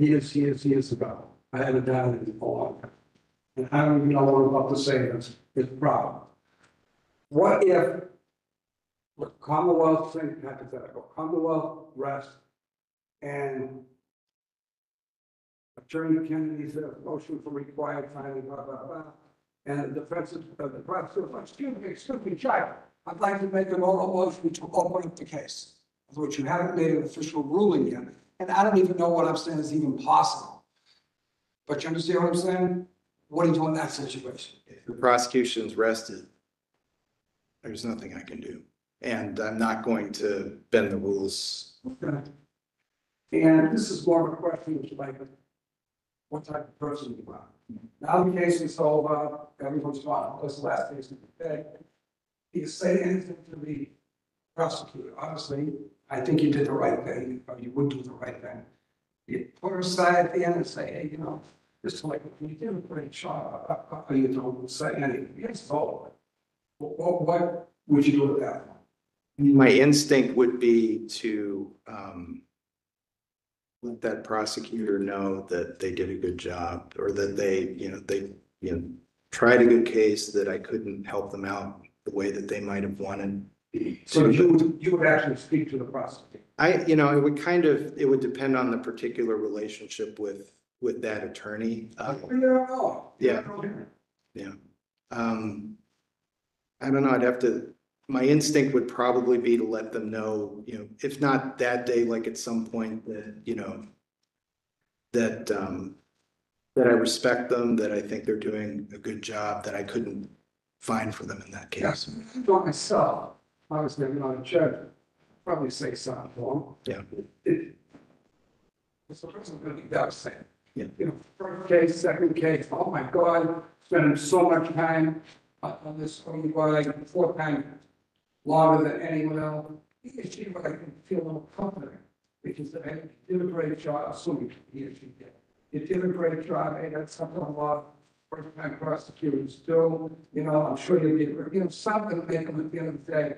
years ago. I haven't done it in a long time. And I don't even know what I'm about to say, it's a problem. What if, look, Commonwealth, think hypothetical, Commonwealth rest, and Attorney Kennedy said, motion for required finding, blah, blah, blah. And the defense, the prosecutor, excuse me, child, I'd like to make an oral motion to open up the case. Which you haven't made an official ruling yet. And I don't even know what I'm saying is even possible. But you understand what I'm saying? What do you do in that situation? If the prosecution's rested, there's nothing I can do. And I'm not going to bend the rules. Okay. And this is more of a question, which like, what type of person you are. Now the case is over, everyone's gone, this is the last case of the day. Do you say anything to the prosecutor? Obviously, I think you did the right thing, or you would do the right thing. You put her aside at the end and say, hey, you know, just like, you did a great job, you don't say anything, yes, all. What would you do with that? My instinct would be to let that prosecutor know that they did a good job, or that they tried a good case, that I couldn't help them out the way that they might have wanted. So you would actually speak to the prosecutor? It would depend on the particular relationship with that attorney. Yeah. I don't know, I'd have to, my instinct would probably be to let them know, if not that day, like at some point that I respect them, that I think they're doing a good job, that I couldn't find for them in that case. Yes, for myself, obviously, I'm not a judge, probably say something for Yeah. It's the person going to be devastated. Yeah. First case, second case, oh my God, spending so much time on this, oh my God, like 4 times longer than anyone else. He she I can feel a little confident because they did a great job, assuming he or she did. You did a great job, hey, that's something a lot of first-time prosecutors do, I'm sure you did, something to make them at the end of the day.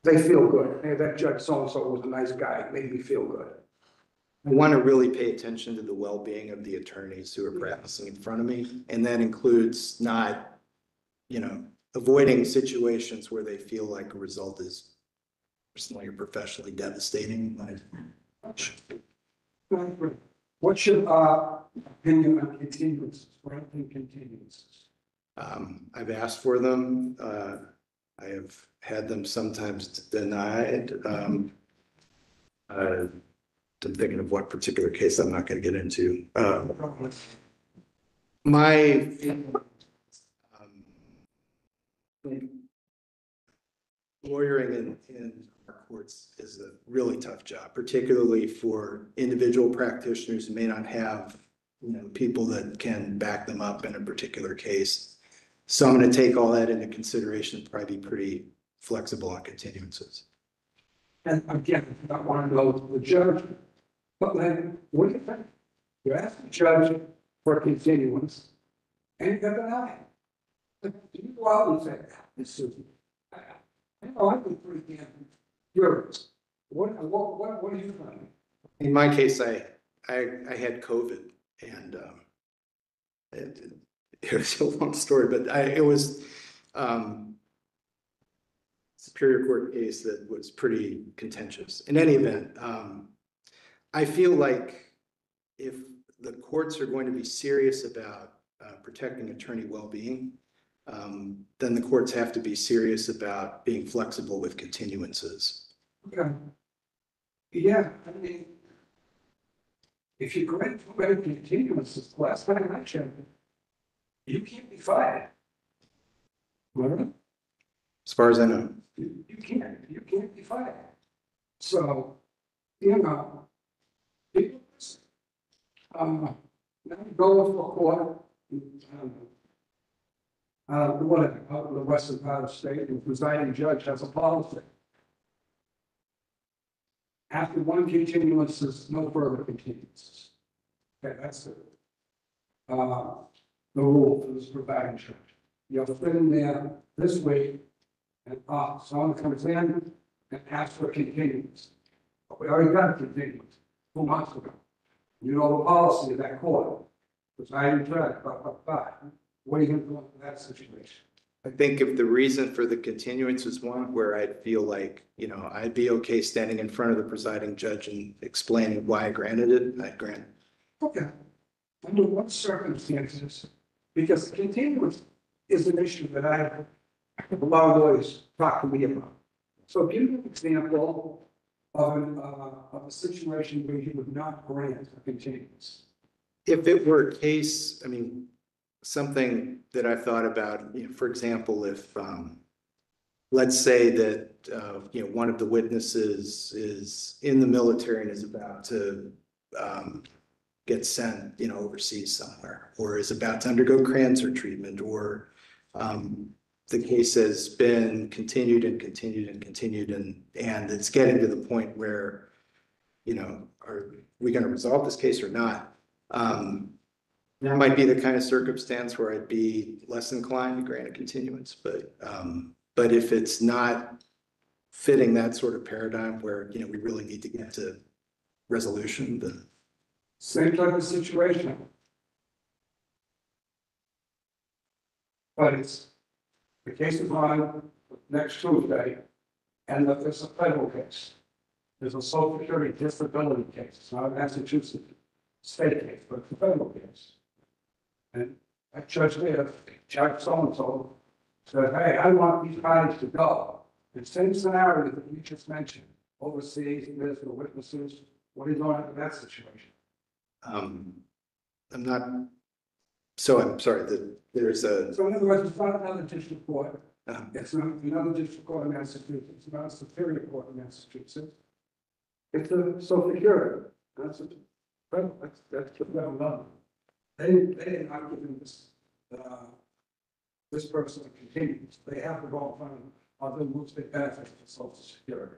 They feel good. Hey, that judge so-and-so was a nice guy, made me feel good. I want to really pay attention to the well-being of the attorneys who are practicing in front of me. And that includes not, avoiding situations where they feel like a result is personally or professionally devastating. What's your opinion on continuances, granting continuances? I've asked for them. I have had them sometimes denied. I'm thinking of what particular case I'm not going to get into. Lawyering in our courts is a really tough job, particularly for individual practitioners who may not have, people that can back them up in a particular case. So I'm going to take all that into consideration and probably be pretty flexible on continuances. And again, I want to know the judge, but then, what do you think? You ask the judge for a continuance, and you get denied. Do you go out and say, this is, I've been pretty damn furious. What do you think? In my case, I had COVID and it was a long story, but it was Superior Court case that was pretty contentious. In any event, I feel like if the courts are going to be serious about protecting attorney well-being, then the courts have to be serious about being flexible with continuances. Okay. Yeah, I mean, if you grant too many continuances, last time I checked, you can't be fired. Remember? As far as I know. You can't be fired. So, people, now go for court, whatever, out in the western part of the state, the presiding judge has a policy. After one continuance, there's no further continuances. Okay, that's the rule for this presiding judge. You have to fit in there this week, and someone comes in and asks for a continuance. But we already got a continuance 2 months ago. You know the policy of that court. Presiding judge, what are you going to do in that situation? I think if the reason for the continuance is one where I'd feel like, I'd be okay standing in front of the presiding judge and explaining why I granted it, I'd grant it. Okay. Under what circumstances? Because continuance is an issue that I have a lot of lawyers talk to me about. So give me an example of a situation where you would not grant a continuance. If it were a case, something that I thought about, for example, if, let's say that, one of the witnesses is in the military and is about to get sent, overseas somewhere, or is about to undergo cancer treatment, or the case has been continued and continued and continued, and it's getting to the point where, are we going to resolve this case or not? That might be the kind of circumstance where I'd be less inclined to grant a continuance, but if it's not fitting that sort of paradigm where, we really need to get to resolution, then. Same type of situation. But the case is on next Tuesday, and there's a federal case. There's a Social Security disability case. It's not a Massachusetts state case, but it's a federal case. And that judge there, Judge so-and-so, said, hey, I want these parties to go. The same scenario that you just mentioned, overseas, there's the witnesses. What are you doing in that situation? I'm sorry, there's a. So in other words, it's not another district court. Uh-huh. It's not another district court in Massachusetts. It's not a Superior Court in Massachusetts. It's a Social Security. That's the federal government. They did not give this person a continuance. They have to go in front of them, lose their benefits for Social Security.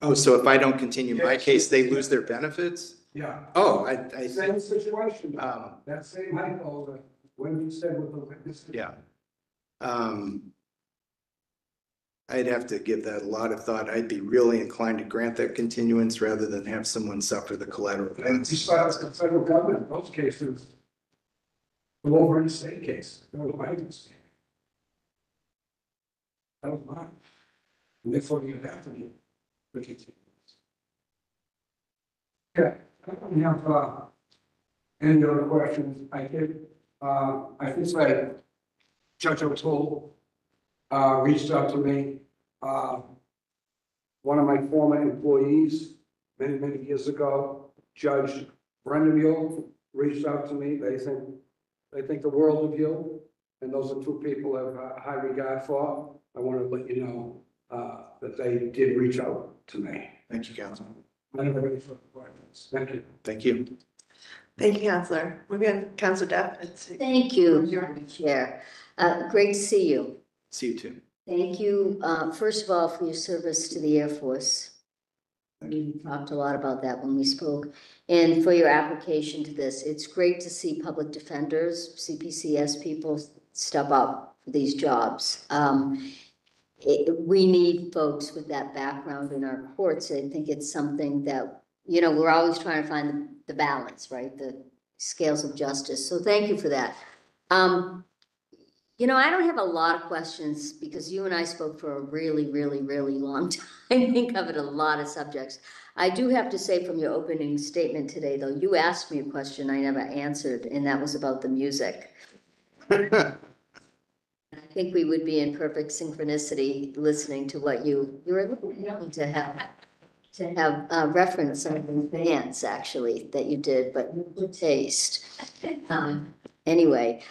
Oh, so if I don't continue my Yes. case, they lose their benefits? Yeah. Oh, I Same situation. Um, That same hypo that when you said with the witness. yeah. I'd have to give that a lot of thought. I'd be really inclined to grant that continuance rather than have someone suffer the collateral. And besides the federal government, in those cases, go over in the state case, go to Biden's. I don't mind. And therefore you have to be the continuance. Okay, I don't have, any other questions. I think that Judge O'Toole, reached out to me. One of my former employees, many years ago, Judge Brendan reached out to me. They think the world of you. and those are two people I have high regard for. I want to let you know that they did reach out to me. Thank you, Councilman. I never really further questions. Thank you. Thank you. Thank you, Counselor. Moving on, Counselor Depp. Thank you, Madam Chair. Great to see you. See you too. Thank you, first of all, for your service to the Air Force. We talked a lot about that when we spoke, and for your application to this. It's great to see public defenders, CPCS people step up for these jobs. We need folks with that background in our courts. I think it's something that, you know, we're always trying to find the balance, right? The scales of justice. So thank you for that. You know, I don't have a lot of questions because you and I spoke for a really, really, really long time. We covered a lot of subjects. I do have to say from your opening statement today, though, you asked me a question I never answered, and that was about the music. I think we would be in perfect synchronicity listening to what you were able to have reference some of the bands actually that you did, but good taste. Anyway.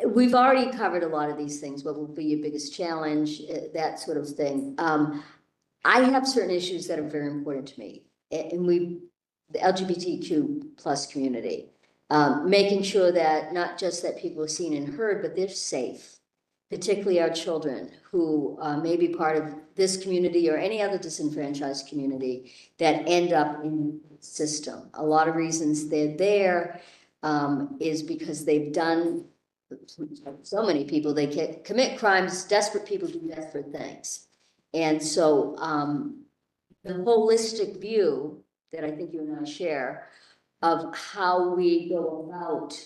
We've already covered a lot of these things. What will be your biggest challenge, that sort of thing. I have certain issues that are very important to me, and the LGBTQ plus community, making sure that not just that people are seen and heard, but they're safe, particularly our children who may be part of this community or any other disenfranchised community that end up in the system. A lot of reasons they're there is because they've done. So many people, they commit crimes, desperate people do desperate things. And so the holistic view that I think you and I share of how we go about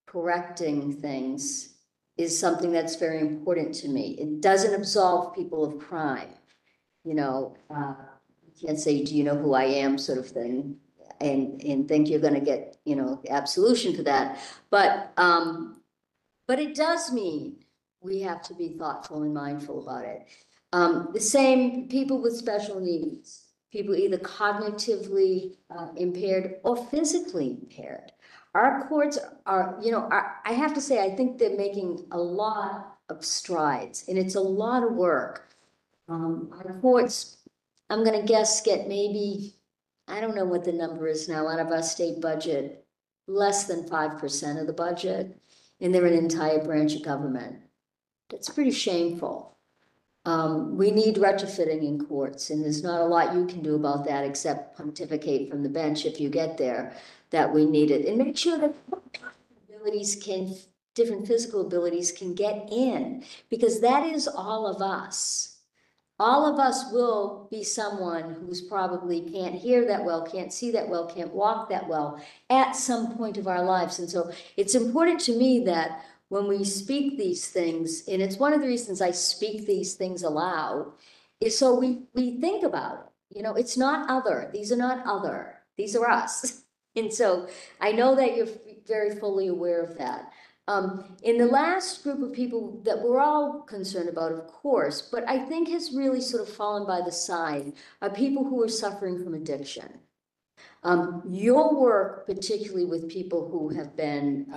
correcting things is something that's very important to me. It doesn't absolve people of crime. You know, you can't say, do you know who I am sort of thing, and think you're gonna get, you know, absolution for that. But it does mean we have to be thoughtful and mindful about it. The same people with special needs, people either cognitively impaired or physically impaired. Our courts are, you know, I have to say, I think they're making a lot of strides, and it's a lot of work. Our courts, I'm gonna guess, get maybe, I don't know what the number is now, out of our state budget, less than 5% of the budget, and they're an entire branch of government. That's pretty shameful. We need retrofitting in courts, and there's not a lot you can do about that except pontificate from the bench if you get there that we need it, and make sure that different physical abilities can get in, because that is all of us. All of us will be someone who's probably can't hear that well, can't see that well, can't walk that well at some point of our lives. And so it's important to me that when we speak these things, and it's one of the reasons I speak these things aloud, is so we think about it. You know, it's not other. These are not other. These are us. And so I know that you're very fully aware of that. In the last group of people that we're all concerned about, of course, but I think has really sort of fallen by the side, are people who are suffering from addiction. Your work, particularly with people who have been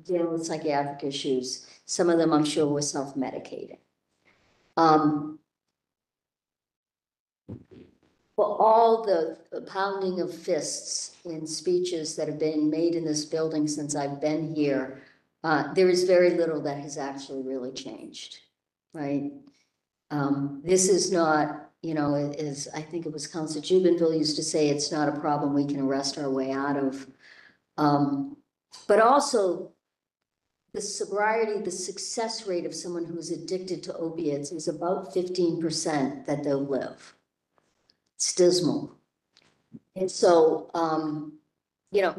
dealing with psychiatric issues, some of them I'm sure were self-medicating. For all the pounding of fists in speeches that have been made in this building since I've been here, there is very little that has actually really changed, right? This is not, you know, as I think it was Councilor Jubenville used to say, it's not a problem we can arrest our way out of. But also the sobriety, the success rate of someone who's addicted to opiates is about 15% that they'll live. It's dismal. And so, you know,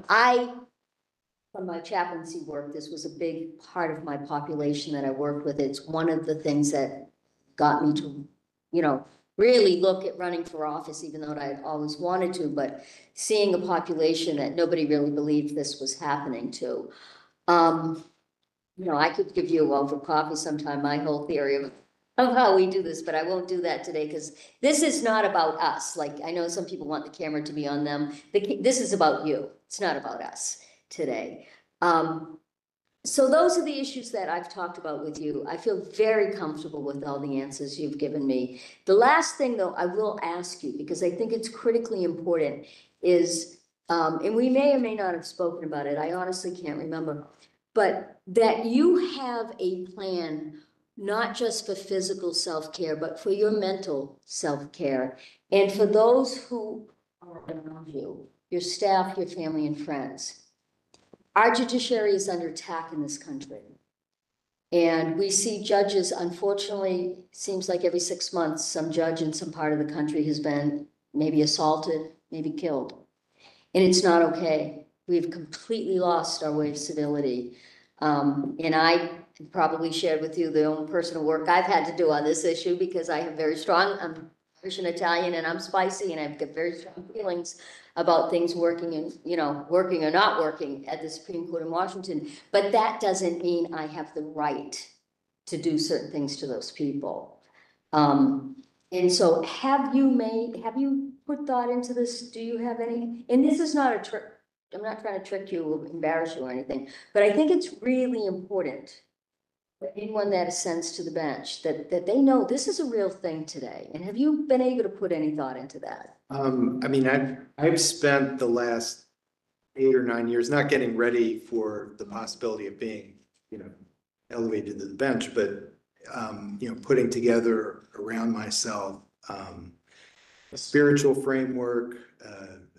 from my chaplaincy work, this was a big part of my population that I worked with. It's one of the things that got me to, you know, really look at running for office, even though I always wanted to, but seeing a population that nobody really believed this was happening to. You know, I could give you over coffee sometime, my whole theory of how we do this, but I won't do that today because this is not about us. Like, I know some people want the camera to be on them. This is about you. It's not about us today. So those are the issues that I've talked about with you. I feel very comfortable with all the answers you've given me. The last thing, though, I will ask you, because I think it's critically important, is, and we may or may not have spoken about it, I honestly can't remember, but that you have a plan, not just for physical self-care, but for your mental self-care, and for those who are around you, your staff, your family, and friends. Our judiciary is under attack in this country. And we see judges, unfortunately, seems like every 6 months, some judge in some part of the country has been maybe assaulted, maybe killed. And it's not okay. We've completely lost our way of civility. And I probably shared with you the own personal work I've had to do on this issue, because I have very strong, I'm Irish and Italian, and I'm spicy, and I've got very strong feelings about things working and, working or not working at the Supreme Court in Washington. But that doesn't mean I have the right to do certain things to those people. And so have you put thought into this? Do you have any, and this is not a trick, I'm not trying to trick you or embarrass you or anything, but I think it's really important for anyone that ascends to the bench, that they know this is a real thing today. And have you been able to put any thought into that? I mean, I've spent the last 8 or 9 years not getting ready for the possibility of being, elevated to the bench, but, putting together around myself, a spiritual framework,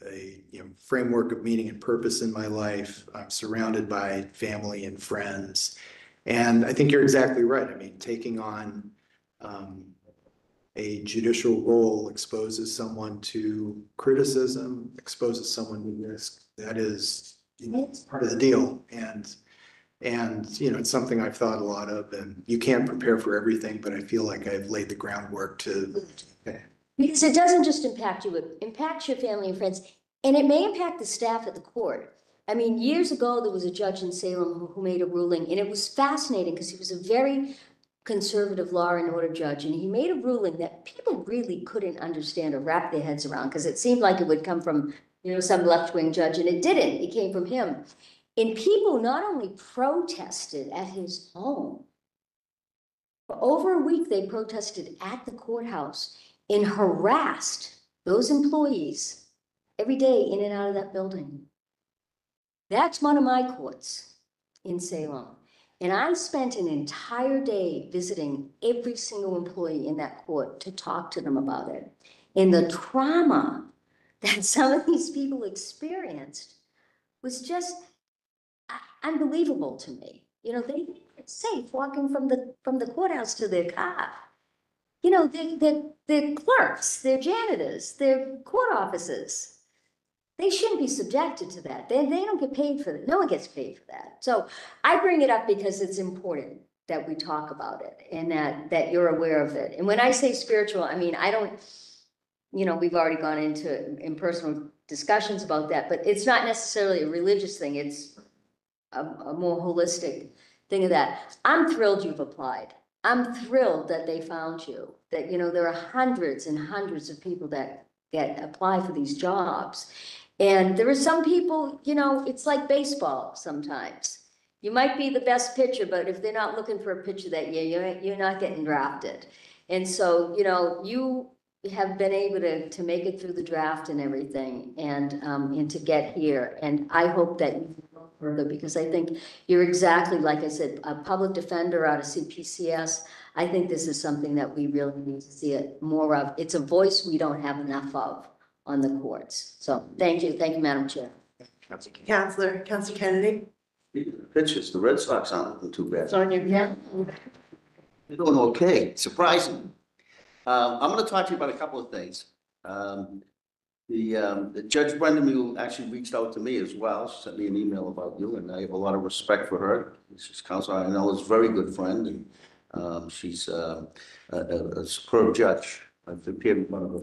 a framework of meaning and purpose in my life. I'm surrounded by family and friends. And I think you're exactly right. I mean, taking on a judicial role exposes someone to criticism, exposes someone to risk. That is, it's part of the deal. And it's something I've thought a lot of, and you can't prepare for everything, but I feel like I've laid the groundwork to. Because it doesn't just impact you, it impacts your family and friends, and it may impact the staff at the court. I mean, years ago, there was a judge in Salem who made a ruling, and it was fascinating because he was a very conservative law and order judge, and he made a ruling that people really couldn't understand or wrap their heads around, because it seemed like it would come from, some left-wing judge, and it didn't. It came from him. And people not only protested at his home, for over a week, they protested at the courthouse and harassed those employees every day in and out of that building. That's one of my courts in Salem. And I spent an entire day visiting every single employee in that court to talk to them about it. And the trauma that some of these people experienced was just unbelievable to me. They felt safe walking from the courthouse to their car. They're clerks, they're janitors, they're court officers. They shouldn't be subjected to that. They don't get paid for that. No one gets paid for that. So I bring it up because it's important that we talk about it, and that you're aware of it. And when I say spiritual, I mean, I don't, we've already gone into impersonal discussions about that, but it's not necessarily a religious thing. It's a more holistic thing of that. I'm thrilled you've applied. I'm thrilled that they found you, that, there are hundreds and hundreds of people that apply for these jobs. And there are some people, it's like baseball sometimes. You might be the best pitcher, but if they're not looking for a pitcher that year, you're not getting drafted. And so, you have been able to make it through the draft and everything, and to get here. And I hope that you go further, because I think you're exactly, like I said, a public defender out of CPCS. I think this is something that we really need to see it more of. It's a voice we don't have enough of on the courts. So thank you, Madam Chair. Counselor Kennedy. Pitchers, the Red Sox aren't looking too bad. It's on your, yeah. They're doing okay, surprising. I'm gonna talk to you about a couple of things. The Judge Brendan actually reached out to me as well. She sent me an email about you, and I have a lot of respect for her. She's counsel I know is a very good friend, and she's a superb judge. I've appeared in front of her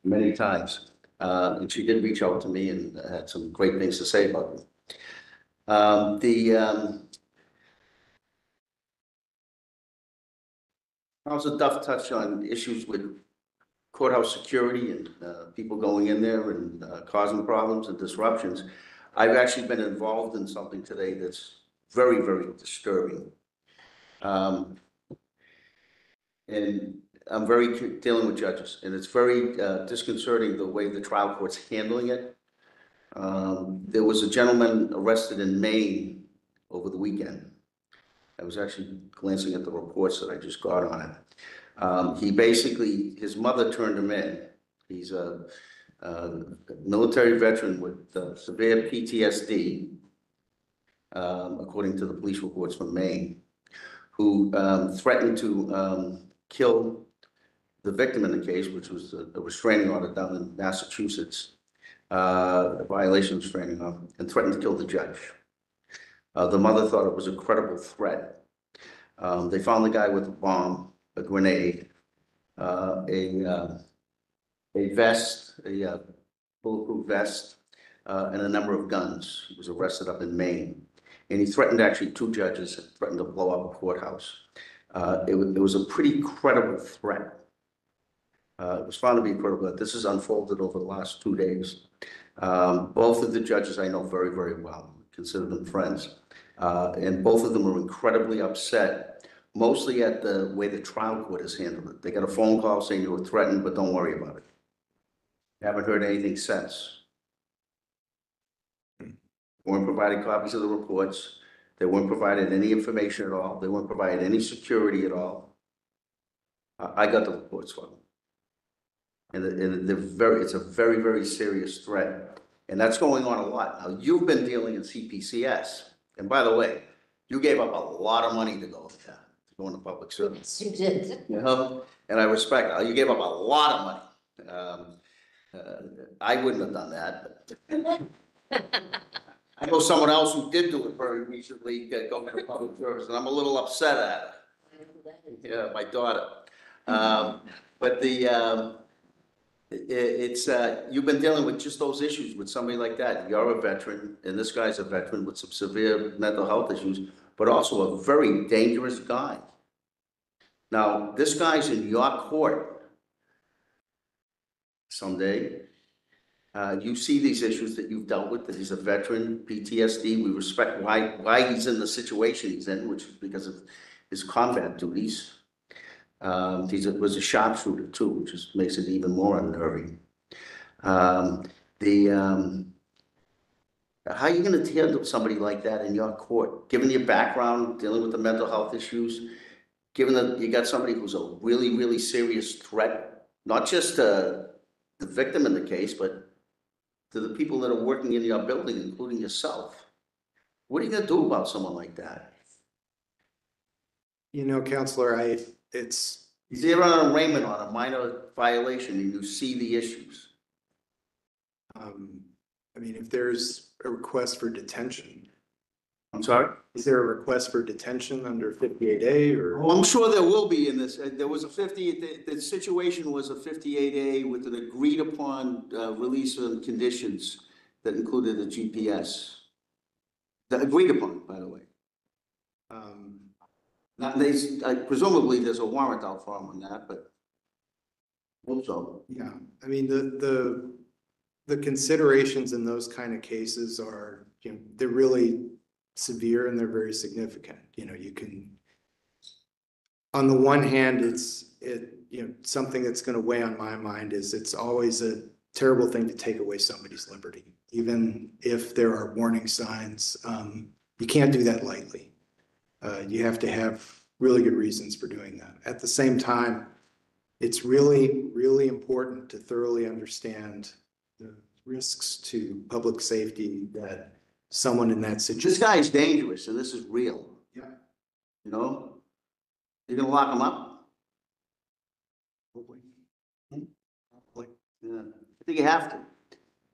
many times, and she did reach out to me and had some great things to say about me. Councilor Duff touched on issues with courthouse security and people going in there and causing problems and disruptions. I've actually been involved in something today that's very, very disturbing. And I'm very dealing with judges, and it's very disconcerting the way the trial court's handling it. There was a gentleman arrested in Maine over the weekend. I was actually glancing at the reports that I just got on it. He basically, his mother turned him in. He's a military veteran with severe PTSD, according to the police reports from Maine, who threatened to kill the victim in the case, which was a restraining order down in Massachusetts, a violation of restraining order, and threatened to kill the judge. The mother thought it was a credible threat. They found the guy with a bomb, a grenade, a vest, a bulletproof vest, and a number of guns. He was arrested up in Maine. And he threatened actually 2 judges, and threatened to blow up a courthouse. It was a pretty credible threat. It was found to be credible. This has unfolded over the last 2 days. Both of the judges I know very, very well, consider them friends. And both of them are incredibly upset, mostly at the way the trial court has handled it. They got a phone call saying you were threatened, but don't worry about it. Haven't heard anything since. Weren't provided copies of the reports. They weren't provided any information at all. They weren't provided any security at all. I got the reports for them. And it's a very, very serious threat. And that's going on a lot. Now, you've been dealing in CPCS. And by the way, you gave up a lot of money to go into public service. You did. You know, and I respect it. You gave up a lot of money. I wouldn't have done that. But I know someone else who did do it very recently, go into public service, and I'm a little upset at it. Yeah, my daughter. But you've been dealing with just those issues with somebody like that. You're a veteran, and this guy's a veteran with some severe mental health issues, but also a very dangerous guy. Now, this guy's in your court someday. You see these issues that you've dealt with, that he's a veteran, PTSD. We respect why he's in the situation he's in, which is because of his combat duties. He was a sharpshooter too, which makes it even more unnerving. How are you going to handle somebody like that in your court, given your background, dealing with the mental health issues, given that you got somebody who's a really, really serious threat, not just the victim in the case, but to the people that are working in your building, including yourself? What are you going to do about someone like that? You know, Counselor, He's there on arraignment on a minor violation, and you see the issues. I mean, if there's a request for detention, I'm sorry? is there a request for detention under 58A or? Well, I'm sure there will be in this. There was the situation was a 58A with an agreed upon release of conditions that included a GPS. Agreed upon, by the way. Presumably there's a warrant out for him on that, but hope so. Yeah, I mean, the considerations in those kind of cases are, you know, they're really severe and they're very significant. You know, you can, on the one hand, you know, something that's going to weigh on my mind is it's always a terrible thing to take away somebody's liberty, even if there are warning signs. You can't do that lightly. You have to have really good reasons for doing that. At the same time, it's really, really important to thoroughly understand the risks to public safety that someone in that situation. This guy's dangerous, and this is real. Yeah. You know, you're gonna lock him up. Hopefully. Yeah, I think you have to.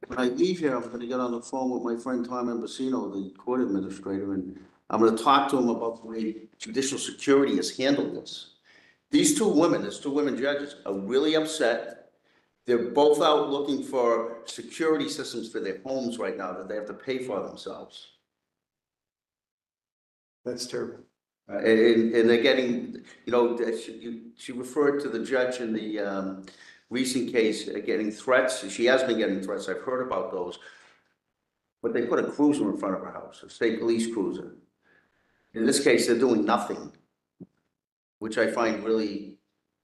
When I leave here, I'm gonna get on the phone with my friend Tom Ambasino, the court administrator, and I'm gonna talk to him about the way judicial security has handled this. There's two women judges, are really upset. They're both out looking for security systems for their homes right now that they have to pay for themselves. That's terrible. And they're getting, you know, she referred to the judge in the recent case getting threats. She has been getting threats. I've heard about those. But they put a cruiser in front of her house, a state police cruiser. In this case, they're doing nothing, which I find really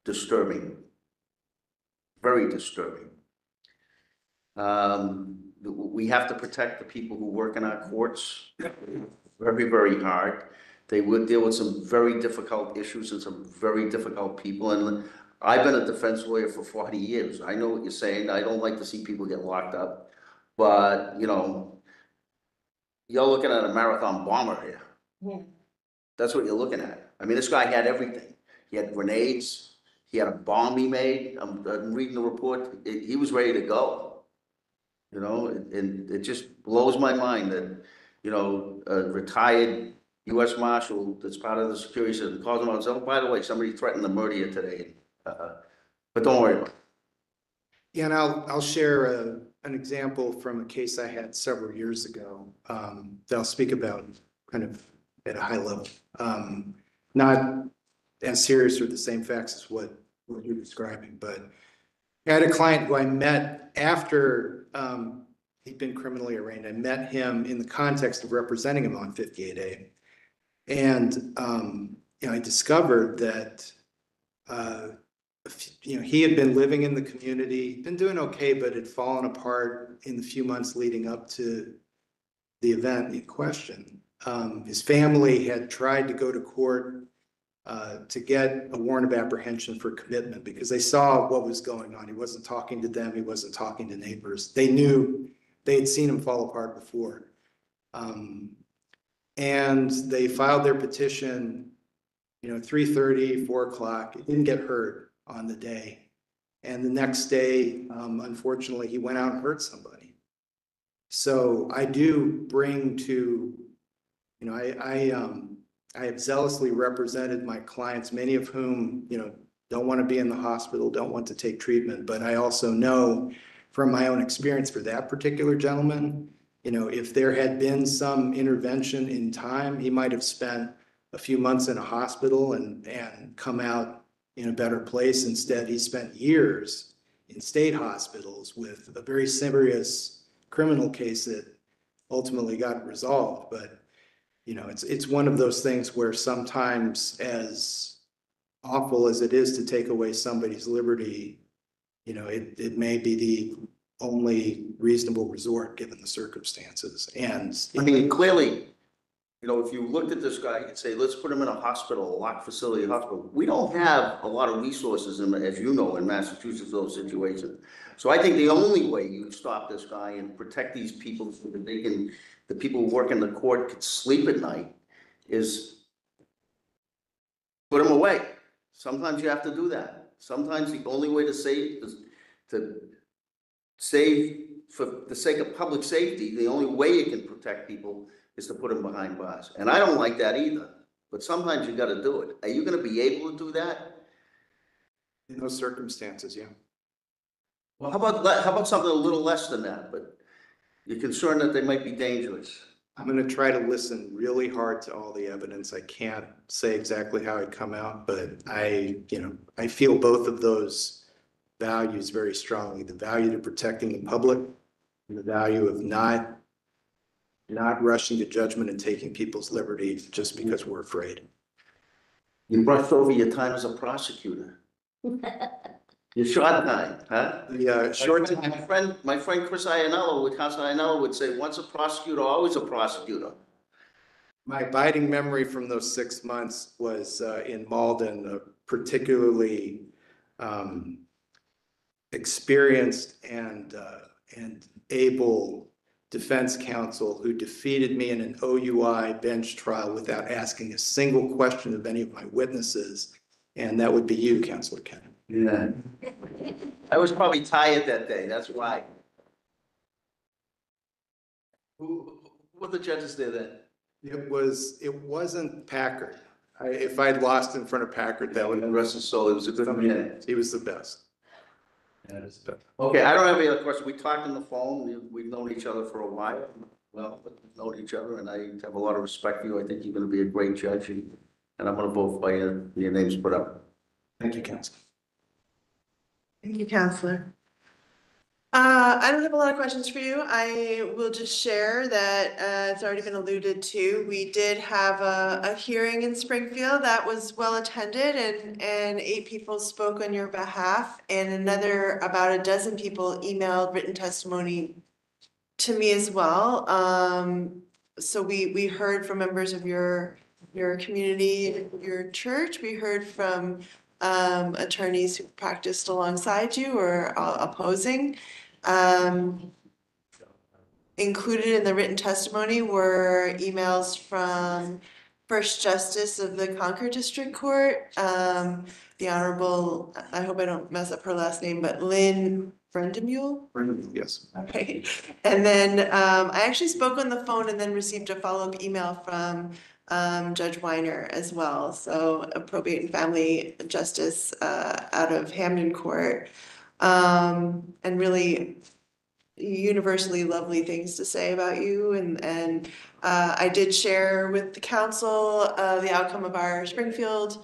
disturbing, very disturbing. We have to protect the people who work in our courts very, very hard. They would deal with some very difficult issues and some very difficult people. And I've been a defense lawyer for 40 years. I know what you're saying. I don't like to see people get locked up. But, you know, you're looking at a marathon bomber here. Yeah. That's what you're looking at. I mean, this guy had everything. He had grenades. He had a bomb he made. I'm reading the report. He was ready to go. You know, and it just blows my mind that, you know, a retired U.S. Marshal that's part of the security system calls him out and says, oh, by the way, somebody threatened to murder you today. But don't worry about it. Yeah, and I'll share an example from a case I had several years ago that I'll speak about kind of at a high level. Not as serious or the same facts as what you're describing, but I had a client who I met after he'd been criminally arraigned. I met him in the context of representing him on 58A. And you know, I discovered that you know, he had been living in the community, been doing okay, but had fallen apart in the few months leading up to the event in question. His family had tried to go to court to get a warrant of apprehension for commitment because they saw what was going on. He wasn't talking to them. He wasn't talking to neighbors. They knew, they had seen him fall apart before. And they filed their petition, you know, 3:30, 4 o'clock. It didn't get heard on the day. And the next day, unfortunately, he went out and hurt somebody. So I do bring to, you know, I have zealously represented my clients, many of whom, you know, don't want to be in the hospital, don't want to take treatment. But I also know from my own experience for that particular gentleman, you know, if there had been some intervention in time, he might have spent a few months in a hospital and come out in a better place. Instead, he spent years in state hospitals with a very serious criminal case that ultimately got resolved. But, you know, it's one of those things where sometimes, as awful as it is to take away somebody's liberty, you know, it may be the only reasonable resort given the circumstances. And I mean, clearly, you know, if you looked at this guy and say, let's put him in a hospital, a locked facility hospital, we don't have a lot of resources, as you know, in Massachusetts, those situations. So I think the only way you stop this guy and protect these people so that they can, the people who work in the court could sleep at night is put him away. Sometimes you have to do that. Sometimes the only way to save is to save for the sake of public safety. The only way you can protect people is to put them behind bars. And I don't like that either, but sometimes you got to do it. Are you going to be able to do that? in those circumstances, yeah. Well, how about something a little less than that, but you're concerned that they might be dangerous? I'm going to try to listen really hard to all the evidence. I can't say exactly how it come out, but you know, I feel both of those values very strongly. The value to protecting the public and the value of not rushing to judgment and taking people's liberty just because we're afraid. You brushed over your time as a prosecutor. Your short time, huh? The short time. My friend Chris Iannello, Counsel Iannello would say, once a prosecutor, always a prosecutor. My abiding memory from those 6 months was in Malden, a particularly experienced and able defense counsel who defeated me in an OUI bench trial without asking a single question of any of my witnesses. And that would be you, Counselor Kennedy. Yeah. I was probably tired that day, that's why. Who were the judges there then? It wasn't Packard. If I'd lost in front of Packard, that would have Rest his soul, it was a good man. He was the best. Okay, I don't have any other questions. We talked on the phone. We've known each other for a while. Well, we've known each other, and I have a lot of respect for you. I think you're going to be a great judge, and I'm going to vote by your name's put up. Thank you, Counselor. Thank you, Counselor. I don't have a lot of questions for you. I will just share that it's already been alluded to. We did have a hearing in Springfield that was well attended, and 8 people spoke on your behalf, and about a dozen people emailed written testimony to me as well. So we heard from members of your community, your church. We heard from attorneys who practiced alongside you or opposing. Included in the written testimony were emails from First Justice of the Concord District Court, the Honorable, I hope I don't mess up her last name, but Lynn Brendemule. Yes. Okay, and then I actually spoke on the phone and then received a follow-up email from Judge Weiner as well. So a probate and family justice out of Hamden Court. And really universally lovely things to say about you, and I did share with the council the outcome of our Springfield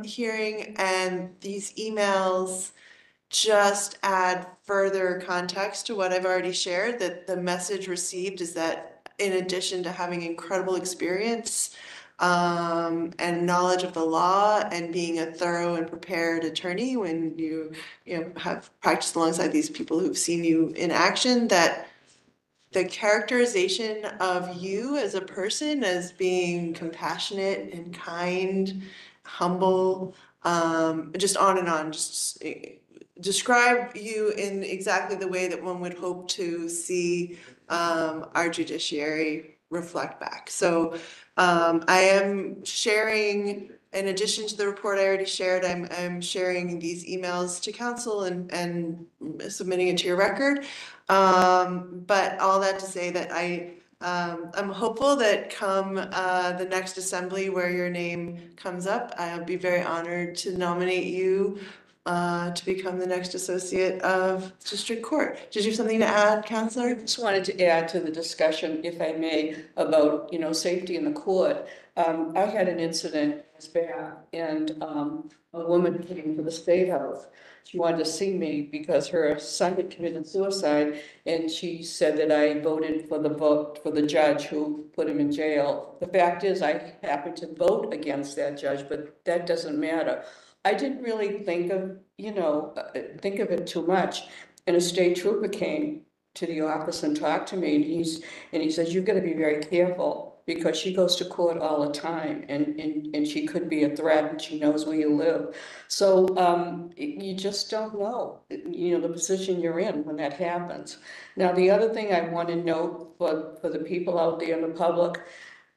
hearing, and these emails just add further context to what I've already shared, that the message received is that in addition to having incredible experience and knowledge of the law and being a thorough and prepared attorney when you have practiced alongside these people who've seen you in action, that the characterization of you as a person as being compassionate and kind, humble, just on and on, just describe you in exactly the way that one would hope to see our judiciary reflect back. So I am sharing, in addition to the report I already shared, I'm sharing these emails to council and submitting it to your record. But all that to say that I'm hopeful that come the next assembly where your name comes up, I'll be very honored to nominate you to become the next associate of district court. Did you have something to add, Counselor? I just wanted to add to the discussion, if I may, about, safety in the court. I had an incident back, and a woman came to the State House. She wanted to see me because her son had committed suicide, and she said that I voted for the judge who put him in jail. The fact is, I happened to vote against that judge, but that doesn't matter. I didn't really think of it too much. And a state trooper came to the office and talked to me, and he says, "You've got to be very careful because she goes to court all the time, and she could be a threat, and she knows where you live." So you just don't know, the position you're in when that happens. Now, the other thing I want to note for the people out there in the public,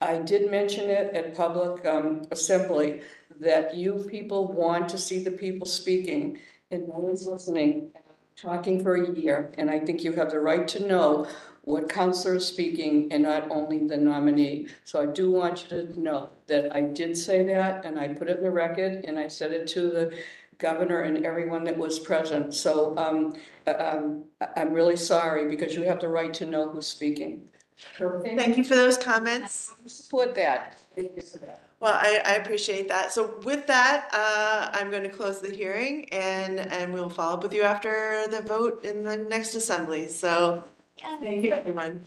I did mention it at public assembly, that you people want to see the people speaking, and no one's listening, talking for a year, and I think you have the right to know what counselor is speaking and not only the nominee. So I do want you to know that I did say that, and I put it in the record, and I said it to the governor and everyone that was present. So I'm really sorry, because you have the right to know who's speaking. Thank you for those comments. Support that. Well, I appreciate that. So with that, I'm going to close the hearing, and we'll follow up with you after the vote in the next assembly. So thank you, everyone.